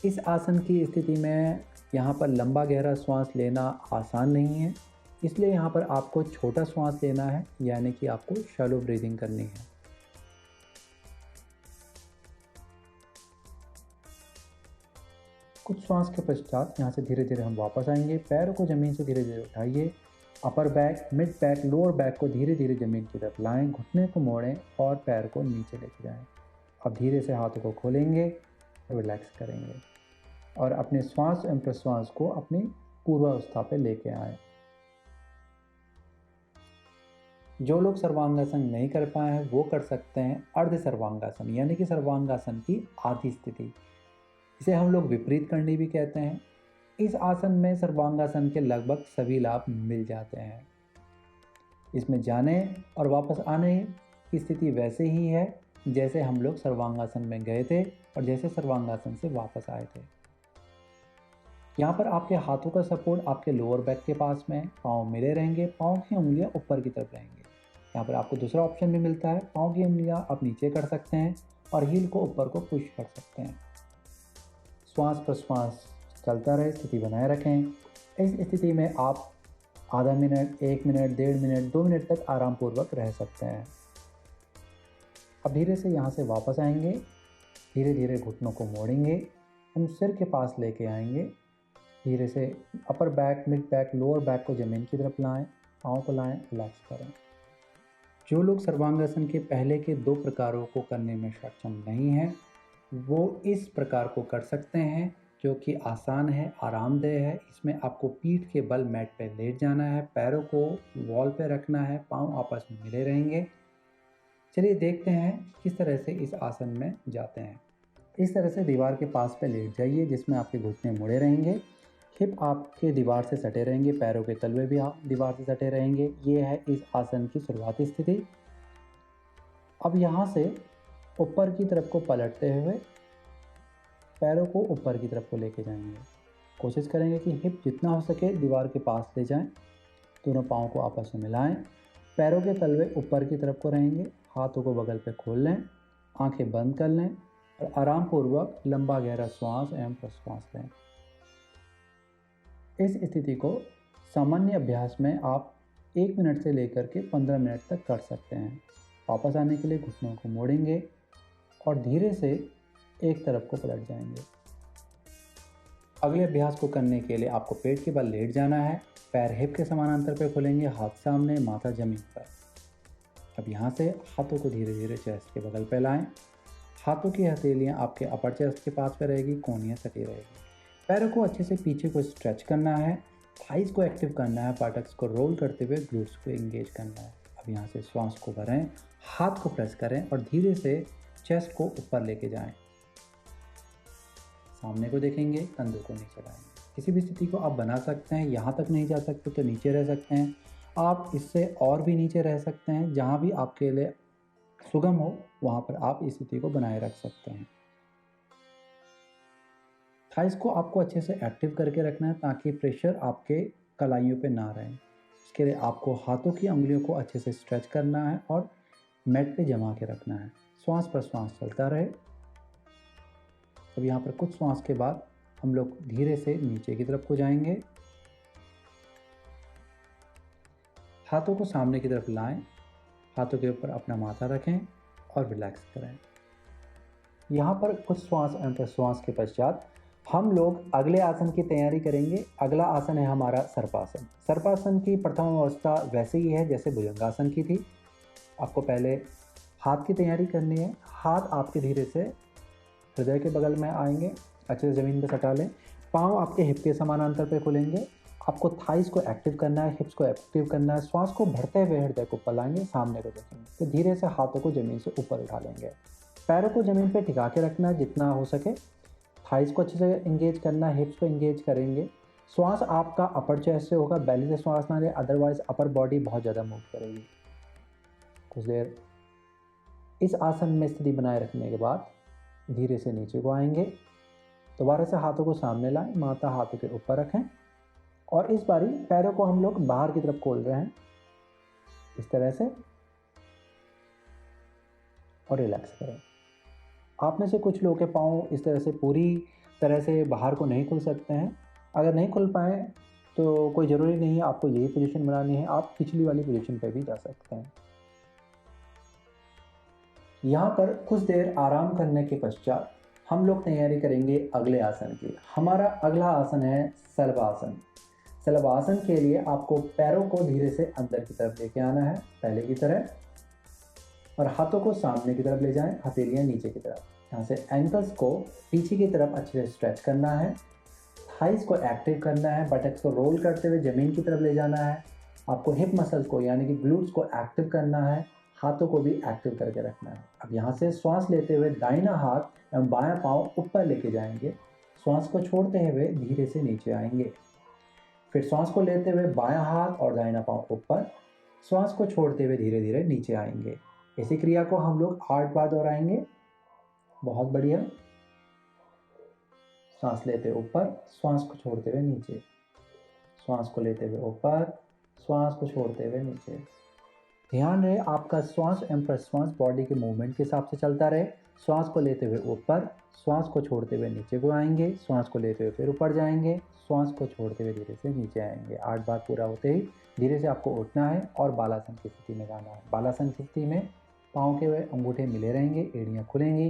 इस आसन की स्थिति में यहाँ पर लंबा गहरा श्वास लेना आसान नहीं है, इसलिए यहाँ पर आपको छोटा श्वास लेना है, यानी कि आपको शैलो ब्रीदिंग करनी है। कुछ श्वास के पश्चात यहाँ से धीरे धीरे हम वापस आएंगे। पैरों को ज़मीन से धीरे धीरे उठाइए। Upper back, mid back, lower back को धीरे धीरे ज़मीन की तरफ लाएं, घुटने को मोड़ें और पैर को नीचे लेके जाएं। अब धीरे से हाथों को खोलेंगे, रिलैक्स करेंगे और अपने श्वास एवं प्रश्वास को अपनी पूर्वावस्था पे लेके आए। जो लोग सर्वांगासन नहीं कर पाए हैं वो कर सकते हैं अर्ध सर्वांगासन, यानी कि सर्वांगासन की आधी स्थिति। इसे हम लोग विपरीत करनी भी कहते हैं। इस आसन में सर्वांगासन के लगभग सभी लाभ मिल जाते हैं। इसमें जाने और वापस आने की स्थिति वैसे ही है जैसे हम लोग सर्वांगासन में गए थे और जैसे सर्वांगासन से वापस आए थे। यहाँ पर आपके हाथों का सपोर्ट आपके लोअर बैक के पास में है, पाँव मिले रहेंगे, पाँव की उंगलियाँ ऊपर की तरफ रहेंगी। यहाँ पर आपको दूसरा ऑप्शन भी मिलता है, पाँव की उंगलियाँ आप नीचे कर सकते हैं और हील को ऊपर को पुश कर सकते हैं। श्वास प्रश्वास चलता रहे, स्थिति बनाए रखें। इस स्थिति में आप आधा मिनट, 1 मिनट, 1.5 मिनट, 2 मिनट तक आरामपूर्वक रह सकते हैं। अब धीरे से यहाँ से वापस आएंगे, धीरे धीरे घुटनों को मोड़ेंगे, हम सिर के पास लेके आएंगे। धीरे से upper back, mid back, lower back को ज़मीन की तरफ लाएं, पाँव को लाएं, रिलैक्स करें। जो लोग सर्वांगासन के पहले के 2 प्रकारों को करने में सक्षम नहीं हैं वो इस प्रकार को कर सकते हैं, जो कि आसान है, आरामदेह है। इसमें आपको पीठ के बल मैट पे लेट जाना है, पैरों को वॉल पे रखना है, पाँव आपस में मिले रहेंगे। चलिए देखते हैं किस तरह से इस आसन में जाते हैं। इस तरह से दीवार के पास पे लेट जाइए, जिसमें आपके घुटने मुड़े रहेंगे, हिप आपके दीवार से सटे रहेंगे, पैरों के तलवे भी दीवार से सटे रहेंगे। ये है इस आसन की शुरुआती स्थिति। अब यहाँ से ऊपर की तरफ को पलटते हुए पैरों को ऊपर की तरफ को लेके जाएंगे। कोशिश करेंगे कि हिप जितना हो सके दीवार के पास ले जाएं, दोनों पाँव को आपस में मिलाएं, पैरों के तलवे ऊपर की तरफ को रहेंगे, हाथों को बगल पे खोल लें, आंखें बंद कर लें और आरामपूर्वक लंबा गहरा श्वास एवं प्रश्वास लें। इस स्थिति को सामान्य अभ्यास में आप 1 मिनट से लेकर के 15 मिनट तक कर सकते हैं। वापस आने के लिए घुटनों को मोड़ेंगे और धीरे से एक तरफ को पलट जाएंगे। अगले अभ्यास को करने के लिए आपको पेट के बल लेट जाना है, पैर हिप के समानांतर पे खोलेंगे, हाथ सामने, माथा जमीन पर। अब यहाँ से हाथों को धीरे धीरे चेस्ट के बगल पे लाएं। हाथों की हथेलियाँ आपके अपर चेस्ट के पास पे रहेगी, कोहनियाँ सटी रहेगी। पैरों को अच्छे से पीछे को स्ट्रेच करना है, थाइस को एक्टिव करना है, पैटक्स को रोल करते हुए ग्लूट्स को एंगेज करना है। अब यहाँ से श्वास को भरें, हाथ को प्रेस करें और धीरे से चेस्ट को ऊपर लेके जाएं। सामने को देखेंगे, कंधों को नीचे लाएंगे। किसी भी स्थिति को आप बना सकते हैं, यहाँ तक नहीं जा सकते तो नीचे रह सकते हैं, आप इससे और भी नीचे रह सकते हैं। जहाँ भी आपके लिए सुगम हो वहाँ पर आप इस स्थिति को बनाए रख सकते हैं। थाइस को आपको अच्छे से एक्टिव करके रखना है ताकि प्रेशर आपके कलाइयों पे ना रहे। इसके लिए आपको हाथों की उंगलियों को अच्छे से स्ट्रेच करना है और मैट पे जमा के रखना है। श्वास प्रश्वास चलता रहे। अब यहाँ पर कुछ श्वास के बाद हम लोग धीरे से नीचे की तरफ को जाएंगे। हाथों को सामने की तरफ लाएं, हाथों के ऊपर अपना माथा रखें और रिलैक्स करें। यहाँ पर कुछ श्वास एवं प्रश्वास के पश्चात हम लोग अगले आसन की तैयारी करेंगे। अगला आसन है हमारा सर्पासन। सर्पासन की प्रथम अवस्था वैसे ही है जैसे भुजंगासन की थी। आपको पहले हाथ की तैयारी करनी है। हाथ आपके धीरे से हृदय के बगल में आएंगे, अच्छे से ज़मीन पर सटा लें। पाँव आपके हिप के समानांतर पे खुलेंगे। आपको थाइस को एक्टिव करना है, हिप्स को एक्टिव करना है। श्वास को भरते हुए हृदय को पलाएंगे, सामने को देखेंगे। तो धीरे से हाथों को ज़मीन से ऊपर उठा लेंगे। पैरों को ज़मीन पे टिका के रखना है जितना हो सके। थाइस को अच्छे से इंगेज करना है, हिप्स को इंगेज करेंगे। श्वास आपका अपर चेस्ट से होगा, बेली से श्वास ना ले, अदरवाइज अपर बॉडी बहुत ज़्यादा मूव करेगी। कुछ देर इस आसन में स्थिति बनाए रखने के बाद धीरे से नीचे को आएंगे। दोबारा से हाथों को सामने लाएं, माथा हाथों के ऊपर रखें और इस बारी पैरों को हम लोग बाहर की तरफ खोल रहे हैं इस तरह से और रिलैक्स करें। आप में से कुछ लोगों के पाँव इस तरह से पूरी तरह से बाहर को नहीं खुल सकते हैं। अगर नहीं खुल पाए तो कोई ज़रूरी नहीं है आपको यही पोजीशन बनानी है, आप पिछली वाली पोजीशन पे भी जा सकते हैं। यहाँ पर कुछ देर आराम करने के पश्चात हम लोग तैयारी करेंगे अगले आसन की। हमारा अगला आसन है शलभासन। शलभासन के लिए आपको पैरों को धीरे से अंदर की तरफ लेके आना है पहले की तरह और हाथों को सामने की तरफ ले जाएं, हथेलियाँ नीचे की तरफ। यहाँ से एंकल्स को पीछे की तरफ अच्छे से स्ट्रेच करना है, थाइस को एक्टिव करना है, बटक्स को रोल करते हुए ज़मीन की तरफ ले जाना है। आपको हिप मसल्स को यानी कि ग्लूट्स को एक्टिव करना है, हाथों को भी एक्टिव करके रखना है। अब यहाँ से श्वास लेते हुए दाहिना हाथ एवं बायां पाँव ऊपर लेके जाएंगे। श्वास को छोड़ते हुए धीरे से नीचे आएंगे। फिर श्वास को लेते हुए बायां हाथ और दाहिना पाँव ऊपर, श्वास को छोड़ते हुए धीरे धीरे नीचे आएंगे। इसी क्रिया को हम लोग 8 बार दोहराएंगे। बहुत बढ़िया। सांस लेते ऊपर, श्वास को छोड़ते हुए नीचे, श्वास को लेते हुए ऊपर, श्वास को छोड़ते हुए नीचे। ध्यान रहे आपका श्वास एवं प्रश्वास बॉडी के मूवमेंट के हिसाब से चलता रहे। श्वास को लेते हुए ऊपर, श्वास को छोड़ते हुए नीचे को आएंगे, श्वास को लेते हुए फिर ऊपर जाएंगे, श्वास को छोड़ते हुए धीरे से नीचे आएंगे। 8 बार पूरा होते ही धीरे से आपको उठना है और बालासन की स्थिति में जाना है। बालासन की स्थिति में पाँव के अंगूठे मिले रहेंगे, एड़ियाँ खुलेंगी,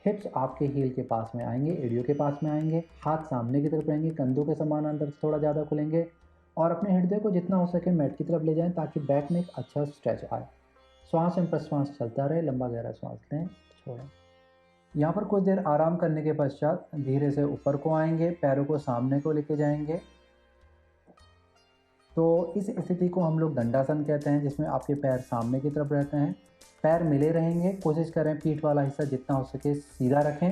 हिप्स आपके हील के पास में आएंगे, एड़ियों के पास में आएंगे, हाथ सामने की तरफ रहेंगे, कंधों के समानांतर थोड़ा ज़्यादा खुलेंगे और अपने हृदय को जितना हो सके मैट की तरफ ले जाएं ताकि बैक में एक अच्छा स्ट्रेच आए। श्वास एवं प्रश्वास चलता रहे, लंबा गहरा श्वास लें, छोड़ें। यहाँ पर कुछ देर आराम करने के पश्चात धीरे से ऊपर को आएंगे, पैरों को सामने को लेके जाएंगे। तो इस स्थिति को हम लोग दंडासन कहते हैं, जिसमें आपके पैर सामने की तरफ रहते हैं, पैर मिले रहेंगे। कोशिश करें पीठ वाला हिस्सा जितना हो सके सीधा रखें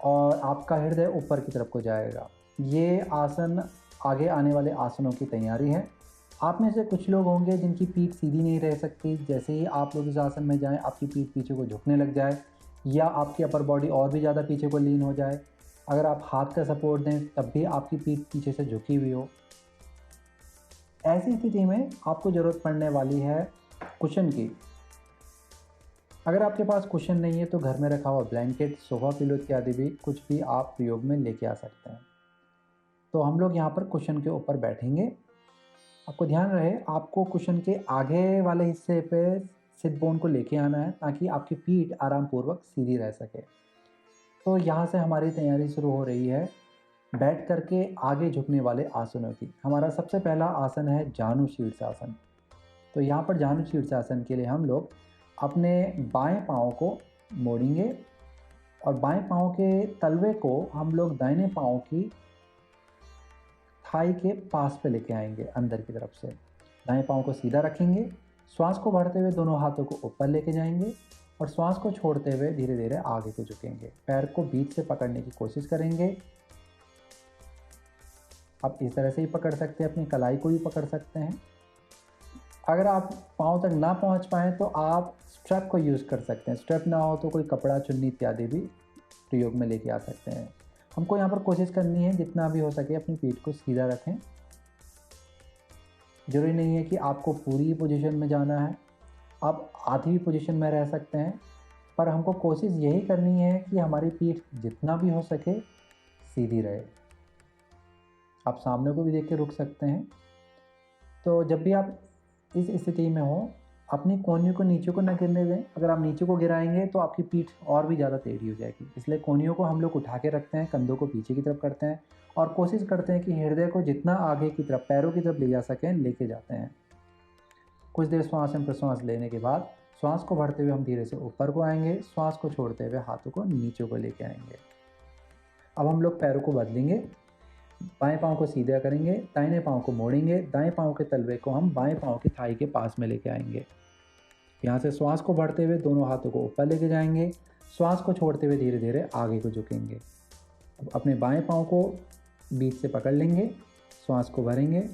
और आपका हृदय ऊपर की तरफ को जाएगा। ये आसन आगे आने वाले आसनों की तैयारी है। आप में से कुछ लोग होंगे जिनकी पीठ सीधी नहीं रह सकती। जैसे ही आप लोग इस आसन में जाएं, आपकी पीठ पीछे को झुकने लग जाए या आपकी अपर बॉडी और भी ज़्यादा पीछे को लीन हो जाए। अगर आप हाथ का सपोर्ट दें तब भी आपकी पीठ पीछे से झुकी हुई हो। ऐसी स्थिति में आपको ज़रूरत पड़ने वाली है कुशन की। अगर आपके पास कुशन नहीं है तो घर में रखा हुआ ब्लैंकेट, सोफा पिलो इत्यादि भी कुछ भी आप प्रयोग में लेके आ सकते हैं। तो हम लोग यहाँ पर कुशन के ऊपर बैठेंगे। आपको ध्यान रहे आपको कुशन के आगे वाले हिस्से पे सिट बोन को लेके आना है ताकि आपकी पीठ आराम पूर्वक सीधी रह सके। तो यहाँ से हमारी तैयारी शुरू हो रही है बैठ करके आगे झुकने वाले आसनों की। हमारा सबसे पहला आसन है जानु शीर्षासन। तो यहाँ पर जानु शीर्षासन के लिए हम लोग अपने बाएं पाँव को मोड़ेंगे और बाएं पाँव के तलवे को हम लोग दाहिने पाँव की थाई के पास पे लेके आएंगे अंदर की तरफ से। दाएं पाँव को सीधा रखेंगे, श्वास को बढ़ते हुए दोनों हाथों को ऊपर लेके जाएंगे और श्वास को छोड़ते हुए धीरे धीरे आगे को झुकेंगे। पैर को बीच से पकड़ने की कोशिश करेंगे। आप इस तरह से ही पकड़ सकते हैं, अपनी कलाई को भी पकड़ सकते हैं। अगर आप पाँव तक ना पहुंच पाएँ तो आप स्ट्रैप को यूज़ कर सकते हैं। स्ट्रैप ना हो तो कोई कपड़ा, चुन्नी इत्यादि भी प्रयोग में लेके आ सकते हैं। हमको यहाँ पर कोशिश करनी है जितना भी हो सके अपनी पीठ को सीधा रखें। ज़रूरी नहीं है कि आपको पूरी पोजीशन में जाना है, आप आधी भी पोजीशन में रह सकते हैं, पर हमको कोशिश यही करनी है कि हमारी पीठ जितना भी हो सके सीधी रहे। आप सामने को भी देख के रुक सकते हैं। तो जब भी आप इस स्थिति में हो अपनी कोहनियों को नीचे को न गिरने दें। अगर आप नीचे को गिराएंगे तो आपकी पीठ और भी ज़्यादा टेढ़ी हो जाएगी। इसलिए कोहनियों को हम लोग उठा के रखते हैं, कंधों को पीछे की तरफ करते हैं और कोशिश करते हैं कि हृदय को जितना आगे की तरफ, पैरों की तरफ ले जा सकें, लेके जाते हैं। कुछ देर श्वास एवं प्रश्वास लेने के बाद श्वास को बढ़ते हुए हम धीरे से ऊपर को आएंगे, श्वास को छोड़ते हुए हाथों को नीचे को लेके आएंगे। अब हम लोग पैरों को बदलेंगे। बाएं पाँव को सीधा करेंगे, दाहिने पाँव को मोड़ेंगे, दाएं पाँव के तलवे को हम बाएं पाँव की थाई के पास में लेके आएंगे। यहाँ से श्वास को बढ़ते हुए दोनों हाथों को ऊपर लेके जाएंगे, श्वास को छोड़ते हुए धीरे धीरे आगे को झुकेंगे। अब अपने बाएं पाँव को बीच से पकड़ लेंगे, श्वास को भरेंगे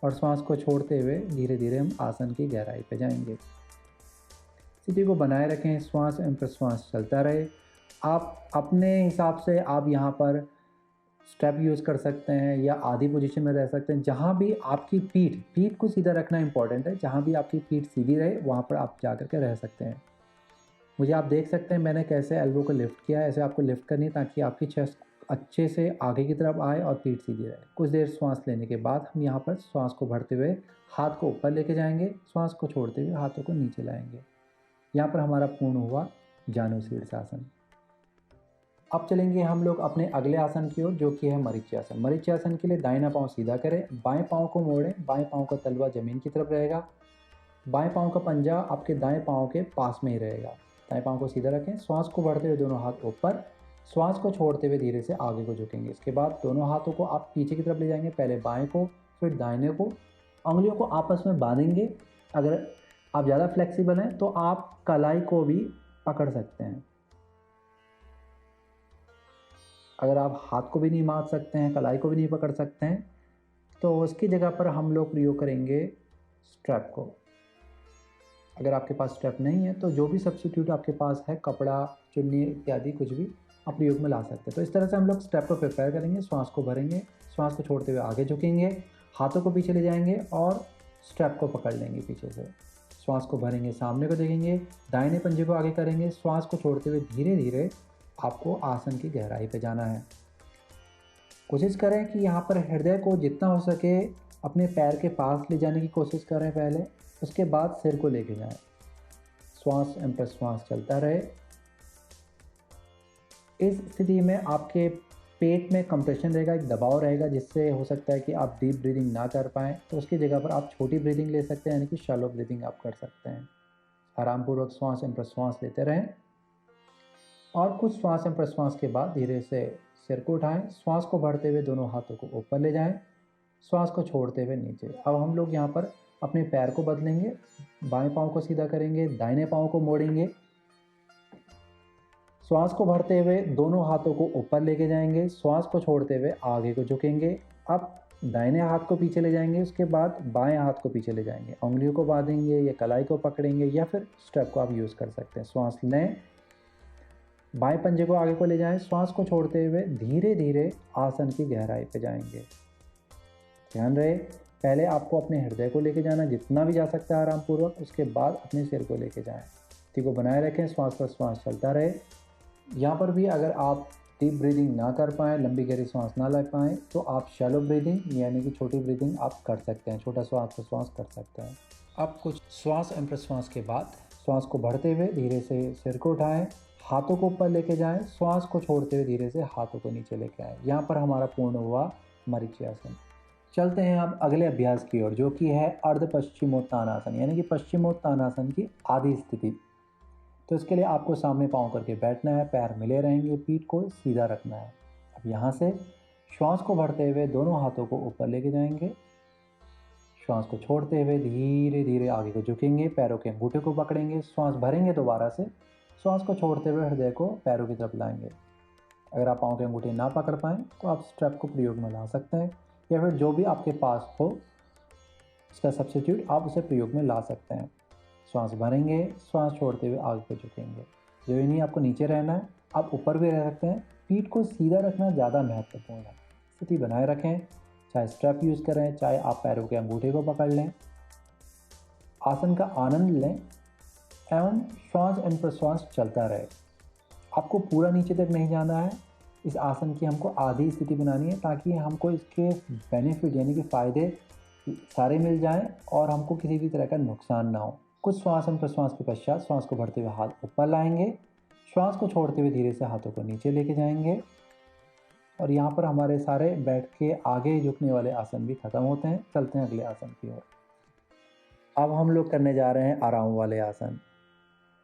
और श्वास को छोड़ते हुए धीरे धीरे हम आसन की गहराई पे जाएंगे। स्थिति को बनाए रखें, श्वास एवं प्रश्वास चलता रहे। आप अपने हिसाब से आप यहाँ पर स्टेप यूज़ कर सकते हैं या आधी पोजीशन में रह सकते हैं। जहाँ भी आपकी पीठ को सीधा रखना इंपॉर्टेंट है। जहाँ भी आपकी पीठ सीधी रहे वहाँ पर आप जा कर के रह सकते हैं। मुझे आप देख सकते हैं मैंने कैसे एल्बो को लिफ्ट किया है। ऐसे आपको लिफ्ट करनी है ताकि आपकी चेस्ट अच्छे से आगे की तरफ आए और पीठ सीधी रहे। कुछ देर श्वास लेने के बाद हम यहाँ पर श्वास को भरते हुए हाथ को ऊपर लेके जाएंगे, श्वास को छोड़ते हुए हाथों को नीचे लाएंगे। यहाँ पर हमारा पूर्ण हुआ जानु शीर्षासन। अब चलेंगे हम लोग अपने अगले आसन की ओर, जो कि है मरीच्यासन। मरीच्यासन के लिए दाहिना पाँव सीधा करें, बाएं पाँव को मोड़ें, बाएं पाँव का तलवा जमीन की तरफ रहेगा, बाएं पाँव का पंजा आपके दाएं पाँव के पास में ही रहेगा। दाएं पाँव को सीधा रखें, श्वास को भरते हुए दोनों हाथ ऊपर, श्वास को छोड़ते हुए धीरे से आगे को झुकेंगे। इसके बाद दोनों हाथों को आप पीछे की तरफ ले जाएंगे, पहले बाएं को फिर दाहिने को। उंगलियों को आपस में बांधेंगे। अगर आप ज़्यादा फ्लेक्सिबल हैं तो आप कलाई को भी पकड़ सकते हैं। अगर आप हाथ को भी नहीं बांध सकते हैं, कलाई को भी नहीं पकड़ सकते हैं, तो उसकी जगह पर हम लोग प्रयोग करेंगे स्ट्रैप को। अगर आपके पास स्ट्रैप नहीं है तो जो भी सब्स्टिट्यूट आपके पास है, कपड़ा, चुन्नी इत्यादि कुछ भी आप प्रयोग में ला सकते हैं। तो इस तरह से हम लोग स्ट्रैप को प्रिपेयर करेंगे। श्वास को भरेंगे, श्वास को छोड़ते हुए आगे झुकेंगे, हाथों को पीछे ले जाएंगे और स्ट्रैप को पकड़ लेंगे पीछे से। श्वास को भरेंगे, सामने को देखेंगे, दाहिने पंजे को आगे करेंगे, श्वास को छोड़ते हुए धीरे धीरे आपको आसन की गहराई पे जाना है। कोशिश करें कि यहाँ पर हृदय को जितना हो सके अपने पैर के पास ले जाने की कोशिश करें पहले, उसके बाद सिर को लेके जाएं। श्वास एवं प्रश्वास चलता रहे। इस स्थिति में आपके पेट में कंप्रेशन रहेगा, एक दबाव रहेगा, जिससे हो सकता है कि आप डीप ब्रीदिंग ना कर पाएँ। तो उसकी जगह पर आप छोटी ब्रीदिंग ले सकते हैं, यानी कि शैलो ब्रीदिंग आप कर सकते हैं। आरामपूर्वक श्वास एवं प्रश्वास लेते रहें और कुछ श्वास एवं प्रश्वास के बाद धीरे से सिर को उठाएं। श्वास को भरते हुए दोनों हाथों को ऊपर ले जाएं, श्वास को छोड़ते हुए नीचे। अब हम लोग यहाँ पर अपने पैर को बदलेंगे, बाएं पाँव को सीधा करेंगे, दाहिने पाँव को मोड़ेंगे, श्वास को भरते हुए दोनों हाथों को ऊपर लेके जाएंगे, श्वास को छोड़ते हुए आगे को झुकेंगे। अब दाहिने हाथ को पीछे ले जाएंगे, उसके बाद बाएं हाथ को पीछे ले जाएंगे, उंगलियों को बांधेंगे या कलाई को पकड़ेंगे या फिर स्ट्रैप को आप यूज़ कर सकते हैं। श्वास लें, बाएं पंजे को आगे को ले जाएं, श्वास को छोड़ते हुए धीरे धीरे आसन की गहराई पे जाएंगे। ध्यान रहे, पहले आपको अपने हृदय को लेके जाना जितना भी जा सकता है आरामपूर्वक, उसके बाद अपने सिर को लेके जाएं। स्थिति को बनाए रखें, श्वास पर श्वास चलता रहे। यहाँ पर भी अगर आप डीप ब्रीदिंग ना कर पाएँ, लंबी गहरी श्वास ना ले पाएँ, तो आप शैलो ब्रीदिंग यानी कि छोटी ब्रीदिंग आप कर सकते हैं, छोटा श्वास प्रश्वास कर सकते हैं। अब कुछ श्वास एवं प्रश्वास के बाद श्वास को भरते हुए धीरे से सिर को उठाएं, हाथों को ऊपर लेके जाएं, श्वास को छोड़ते हुए धीरे से हाथों को नीचे लेके आएं। यहाँ पर हमारा पूर्ण हुआ मरीच्यासन। चलते हैं अब अगले अभ्यास की ओर, जो कि है अर्ध पश्चिमोत्तानासन, यानी कि पश्चिमोत्तानासन की आधी स्थिति। तो इसके लिए आपको सामने पाँव करके बैठना है, पैर मिले रहेंगे, पीठ को सीधा रखना है। अब यहाँ से श्वास को भरते हुए दोनों हाथों को ऊपर लेके जाएंगे, श्वास को छोड़ते हुए धीरे धीरे आगे को झुकेंगे, पैरों के अंगूठे को पकड़ेंगे, श्वास भरेंगे दोबारा से, श्वास को छोड़ते हुए हृदय को पैरों की तरफ लाएंगे। अगर आप पाँव के अंगूठे ना पकड़ पाएँ तो आप स्ट्रैप को प्रयोग में ला सकते हैं या फिर जो भी आपके पास हो इसका सब्स्टिट्यूट आप उसे प्रयोग में ला सकते हैं। श्वास भरेंगे, श्वास छोड़ते हुए आगे को झुकेंगे। जरूरी नहीं आपको नीचे रहना है, आप ऊपर भी रह सकते हैं। पीठ को सीधा रखना ज़्यादा महत्वपूर्ण है। स्थिति बनाए रखें, चाहे स्ट्रैप यूज़ करें, चाहे आप पैरों के अंगूठे को पकड़ लें। आसन का आनंद लें एवं श्वास एवं प्रश्वास चलता रहे। आपको पूरा नीचे तक नहीं जाना है। इस आसन की हमको आधी स्थिति बनानी है ताकि हमको इसके बेनिफिट यानी कि फ़ायदे सारे मिल जाएं और हमको किसी भी तरह का नुकसान ना हो। कुछ श्वास एवं प्रश्वास के पश्चात श्वास को भरते हुए हाथ ऊपर लाएंगे, श्वास को छोड़ते हुए धीरे से हाथों को नीचे लेके जाएंगे और यहाँ पर हमारे सारे बैठ के आगे झुकने वाले आसन भी खत्म होते हैं। चलते हैं अगले आसन की ओर। अब हम लोग करने जा रहे हैं आराम वाले आसन।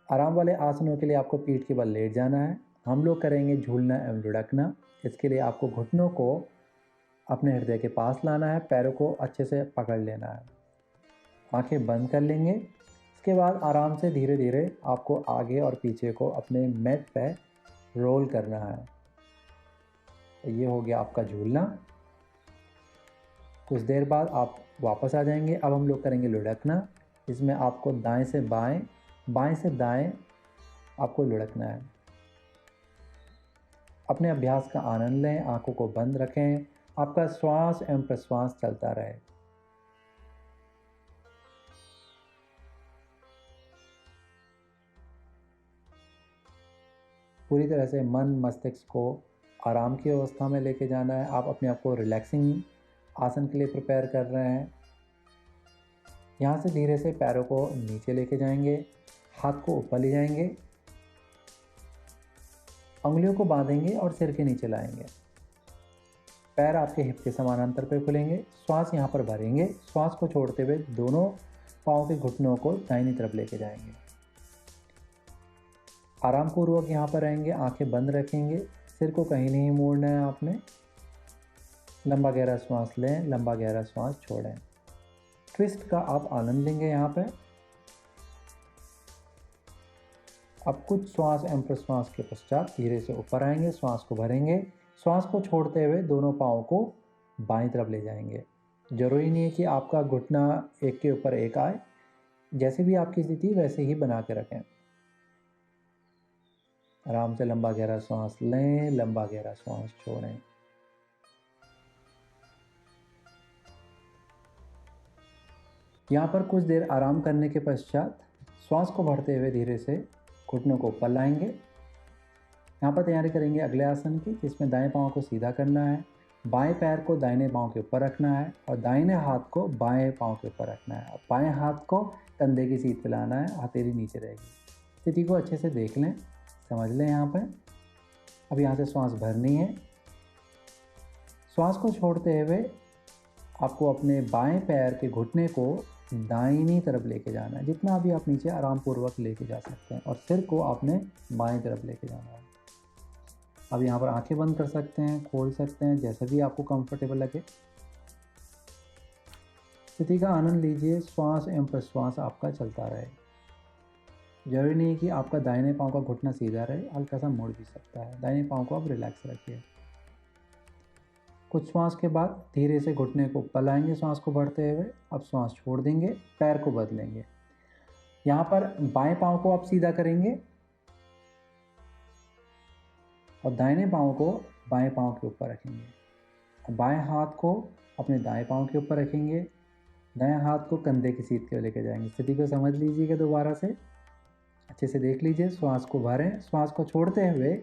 आराम वाले आसनों के लिए आपको पीठ के बल लेट जाना है। हम लोग करेंगे झूलना एवं लुढ़कना। इसके लिए आपको घुटनों को अपने हृदय के पास लाना है, पैरों को अच्छे से पकड़ लेना है, आंखें बंद कर लेंगे। उसके बाद आराम से धीरे धीरे आपको आगे और पीछे को अपने मैट पे रोल करना है। तो ये हो गया आपका झूलना। कुछ देर बाद आप वापस आ जाएंगे। अब हम लोग करेंगे लुढ़कना। इसमें आपको दाएं से बाएं, बाएं से दाएं आपको लुढ़कना है। अपने अभ्यास का आनंद लें, आंखों को बंद रखें, आपका श्वास एवं प्रश्वास चलता रहे। पूरी तरह से मन मस्तिष्क को आराम की अवस्था में लेके जाना है। आप अपने आप को रिलैक्सिंग आसन के लिए प्रिपेयर कर रहे हैं। यहाँ से धीरे से पैरों को नीचे लेके जाएंगे, हाथ को ऊपर ले जाएंगे, उंगलियों को बांधेंगे और सिर के नीचे लाएंगे। पैर आपके हिप के समानांतर पे खुलेंगे। श्वास यहाँ पर भरेंगे। श्वास को छोड़ते हुए दोनों पाँव के घुटनों को दाहिनी तरफ लेके जाएंगे। आराम पूर्वक यहाँ पर रहेंगे, आंखें बंद रखेंगे, सिर को कहीं नहीं मोड़ना है आपने। लंबा गहरा श्वास लें, लंबा गहरा श्वास छोड़ें। ट्विस्ट का आप आनंद लेंगे यहाँ पे। अब कुछ श्वास एवं प्रश्वास के पश्चात धीरे से ऊपर आएंगे, श्वास को भरेंगे। श्वास को छोड़ते हुए दोनों पाँव को बाईं तरफ ले जाएंगे। जरूरी नहीं है कि आपका घुटना एक के ऊपर एक आए, जैसे भी आपकी स्थिति वैसे ही बना के रखें। आराम से लंबा गहरा श्वास लें, लंबा गहरा श्वास छोड़ें। यहाँ पर कुछ देर आराम करने के पश्चात श्वास को भरते हुए धीरे से घुटनों को ऊपर लाएंगे। यहाँ पर तैयारी करेंगे अगले आसन की, जिसमें दाएं पाँव को सीधा करना है, बाएं पैर को दाहिने पाँव के ऊपर रखना है और दाहिने हाथ को बाएं पाँव के ऊपर रखना है। बाएं हाथ को कंधे की सीध पे लाना है, हथेली नीचे रहेगी। स्थिति को अच्छे से देख लें, समझ लें यहाँ पर। अब यहाँ से श्वास भरनी है। श्वास को छोड़ते हुए आपको अपने बाएं पैर के घुटने को दाहिनी तरफ लेके जाना है, जितना भी आप नीचे आराम पूर्वक लेके जा सकते हैं, और सिर को आपने बाएं तरफ लेके जाना है। अब यहाँ पर आंखें बंद कर सकते हैं, खोल सकते हैं, जैसा भी आपको कंफर्टेबल लगे। स्थिति का आनंद लीजिए। श्वास एवं प्रश्वास आपका चलता रहे। जरूरी नहीं है कि आपका दाहिने पाँव का घुटना सीधा रहे, हल्का सा मुड़ भी सकता है। दाहिने पाँव को आप रिलैक्स रखिए। कुछ श्वास के बाद धीरे से घुटने को ऊपर लाएंगे, श्वास को बढ़ते हुए। अब श्वास छोड़ देंगे, पैर को बदलेंगे। यहाँ पर बाएं पाँव को आप सीधा करेंगे और दाहिने पाँव को बाएं पाँव के ऊपर रखेंगे। बाएं हाथ को अपने दाएं पाँव के ऊपर रखेंगे, दाएं हाथ को कंधे की सीध के लेके जाएंगे। स्थिति को समझ लीजिएगा, दोबारा से अच्छे से देख लीजिए। श्वास को भरें, श्वास को छोड़ते हुए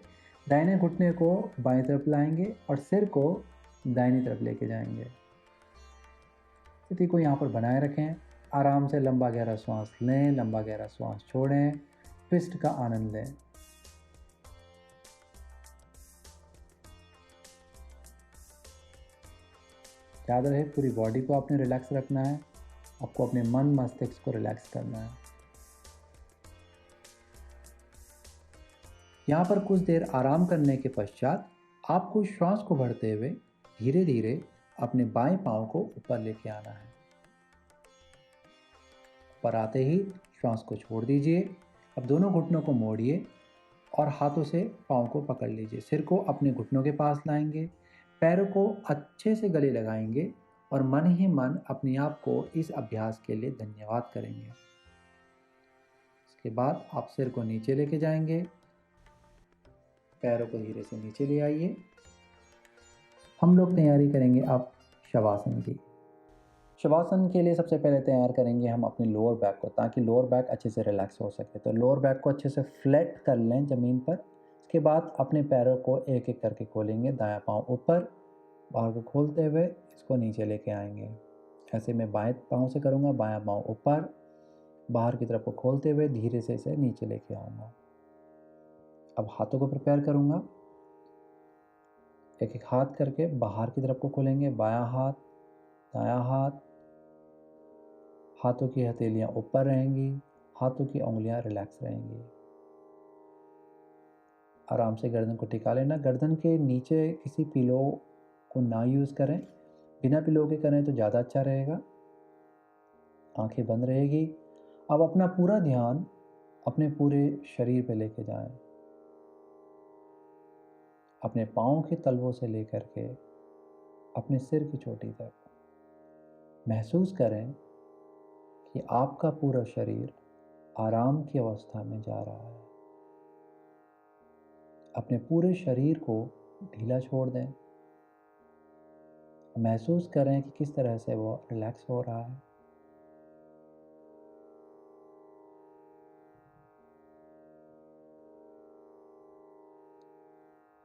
दाहिने घुटने को बाएं तरफ लाएंगे और सिर को दाहिनी तरफ लेके जाएंगे। स्थिति को यहाँ पर बनाए रखें। आराम से लंबा गहरा श्वास लें, लंबा गहरा श्वास छोड़ें। ट्विस्ट का आनंद लें। याद रहे, पूरी बॉडी को आपने रिलैक्स रखना है। आपको अपने मन मस्तिष्क को रिलैक्स करना है। यहाँ पर कुछ देर आराम करने के पश्चात आपको श्वास को भरते हुए धीरे धीरे अपने बाएं पाँव को ऊपर लेके आना है। ऊपर आते ही श्वास को छोड़ दीजिए। अब दोनों घुटनों को मोड़िए और हाथों से पाँव को पकड़ लीजिए। सिर को अपने घुटनों के पास लाएंगे, पैरों को अच्छे से गले लगाएंगे और मन ही मन अपने आप को इस अभ्यास के लिए धन्यवाद करेंगे। इसके बाद आप सिर को नीचे लेके जाएंगे, पैरों को धीरे से नीचे ले आइए। हम लोग तैयारी करेंगे अब शवासन की। शवासन के लिए सबसे पहले तैयार करेंगे हम अपने लोअर बैक को, ताकि लोअर बैक अच्छे से रिलैक्स हो सके। तो लोअर बैक को अच्छे से फ्लैट कर लें ज़मीन पर। इसके बाद अपने पैरों को एक एक करके खोलेंगे। दायां पाँव ऊपर, बाहर को खोलते हुए इसको नीचे लेके आएंगे। ऐसे मैं बाएं पाँव से करूँगा, बायां पाँव ऊपर, बाहर की तरफ को खोलते हुए धीरे से इसे नीचे लेके आऊँगा। अब हाथों को प्रिपेयर करूँगा। एक एक हाथ करके बाहर की तरफ को खोलेंगे। बायां हाथ, दायां हाथ, हाथों की हथेलियाँ ऊपर रहेंगी, हाथों की उंगलियां रिलैक्स रहेंगी। आराम से गर्दन को टिका लेना। गर्दन के नीचे किसी पिलो को ना यूज़ करें, बिना पिलो के करें तो ज़्यादा अच्छा रहेगा। आंखें बंद रहेगी। अब अपना पूरा ध्यान अपने पूरे शरीर पे लेके जाएं, अपने पाँव के तलवों से लेकर के अपने सिर की चोटी तक। महसूस करें कि आपका पूरा शरीर आराम की अवस्था में जा रहा है। अपने पूरे शरीर को ढीला छोड़ दें। महसूस करें कि किस तरह से वो रिलैक्स हो रहा है।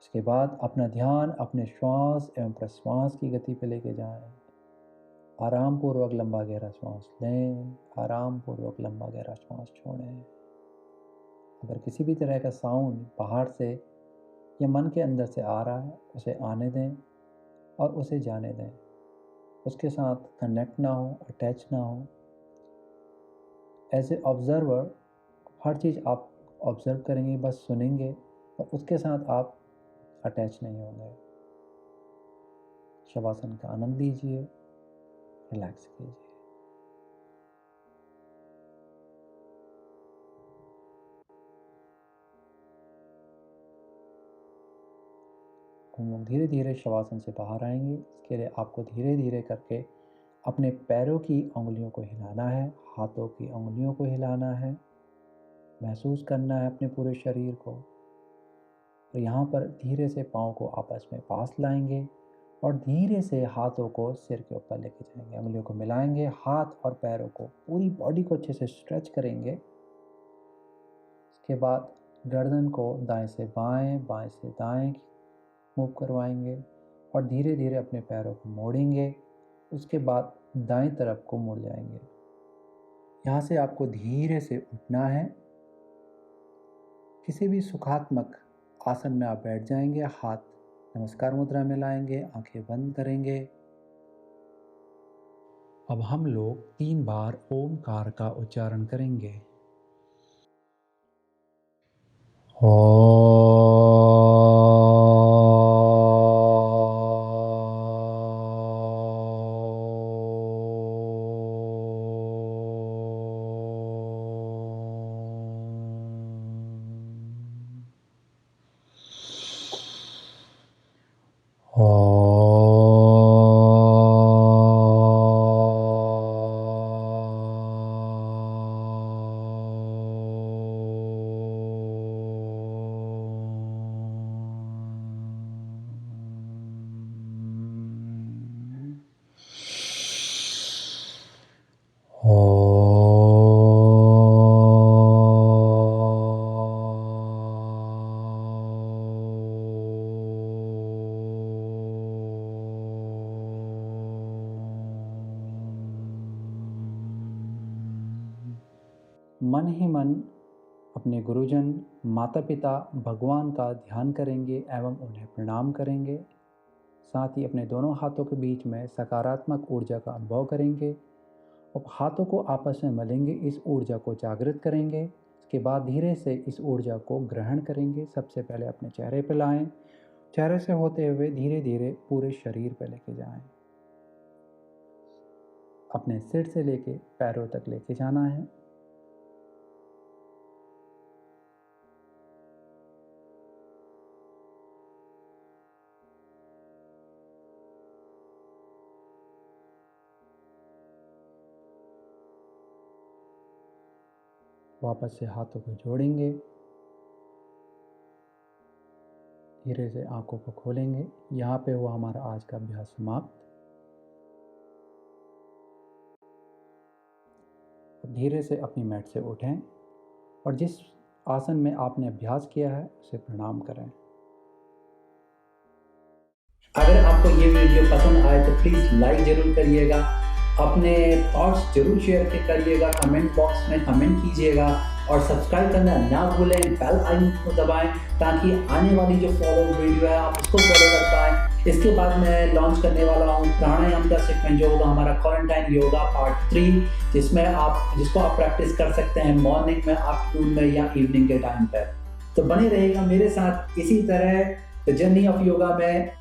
इसके बाद अपना ध्यान अपने श्वास एवं प्रश्वास की गति पे लेके जाएं। आराम पूर्वक लंबा गहरा श्वास लें, आराम पूर्वक लंबा गहरा श्वास छोड़ें। अगर किसी भी तरह का साउंड बाहर से या मन के अंदर से आ रहा है, उसे आने दें और उसे जाने दें। उसके साथ कनेक्ट ना हो, अटैच ना हो। एज ए ऑब्जर्वर हर चीज़ आप ऑब्जर्व करेंगे, बस सुनेंगे और उसके साथ आप अटैच नहीं होंगे। शवासन का आनंद लीजिए, रिलैक्स कीजिए। हम लोग धीरे धीरे शवासन से बाहर आएंगे। इसके लिए आपको धीरे धीरे करके अपने पैरों की उंगलियों को हिलाना है, हाथों की उंगलियों को हिलाना है, महसूस करना है अपने पूरे शरीर को। और यहाँ पर धीरे से पाँव को आपस में पास लाएंगे और धीरे से हाथों को सिर के ऊपर लेके जाएंगे। उंगलियों को मिलाएंगे, हाथ और पैरों को, पूरी बॉडी को अच्छे से स्ट्रेच करेंगे। इसके बाद गर्दन को दाएं से बाएं, बाएं से दाएं मूव करवाएंगे और धीरे धीरे अपने पैरों को मोड़ेंगे। उसके बाद दाएं तरफ को मुड़ जाएंगे। यहाँ से आपको धीरे से उठना है। किसी भी सुखात्मक आसन में आप बैठ जाएंगे, हाथ नमस्कार मुद्रा में लाएंगे, आंखें बंद करेंगे। अब हम लोग 3 बार ओमकार का उच्चारण करेंगे। मन ही मन अपने गुरुजन, माता पिता, भगवान का ध्यान करेंगे एवं उन्हें प्रणाम करेंगे। साथ ही अपने दोनों हाथों के बीच में सकारात्मक ऊर्जा का अनुभव करेंगे और हाथों को आपस में मलेंगे, इस ऊर्जा को जागृत करेंगे। इसके बाद धीरे से इस ऊर्जा को ग्रहण करेंगे। सबसे पहले अपने चेहरे पर लाएं, चेहरे से होते हुए धीरे धीरे पूरे शरीर पर लेके जाएं। अपने सिर से लेके पैरों तक लेके जाना है। वापस से हाथों को जोड़ेंगे, धीरे से आंखों को खोलेंगे। यहाँ पे हुआ हमारा आज का अभ्यास समाप्त। अब धीरे से अपनी मैट से उठें और जिस आसन में आपने अभ्यास किया है उसे प्रणाम करें। अगर आपको ये वीडियो पसंद आए तो प्लीज़ लाइक जरूर करिएगा, अपने थॉट्स जरूर शेयर करिएगा, कमेंट बॉक्स में कमेंट कीजिएगा और सब्सक्राइब करना ना भूलें। बेल आइकन को दबाएं ताकि आने वाली जो फॉलो वीडियो है आप उसको फॉलो कर पाएँ। इसके बाद मैं लॉन्च करने वाला हूँ प्राणायाम का सेगमेंट, जो होगा हमारा क्वारंटाइन योगा पार्ट 3, जिसको आप प्रैक्टिस कर सकते हैं मॉर्निंग में, आफ्टरनून में या इवनिंग के टाइम पर। तो बने रहेगा मेरे साथ इसी तरह द जर्नी ऑफ योगा में।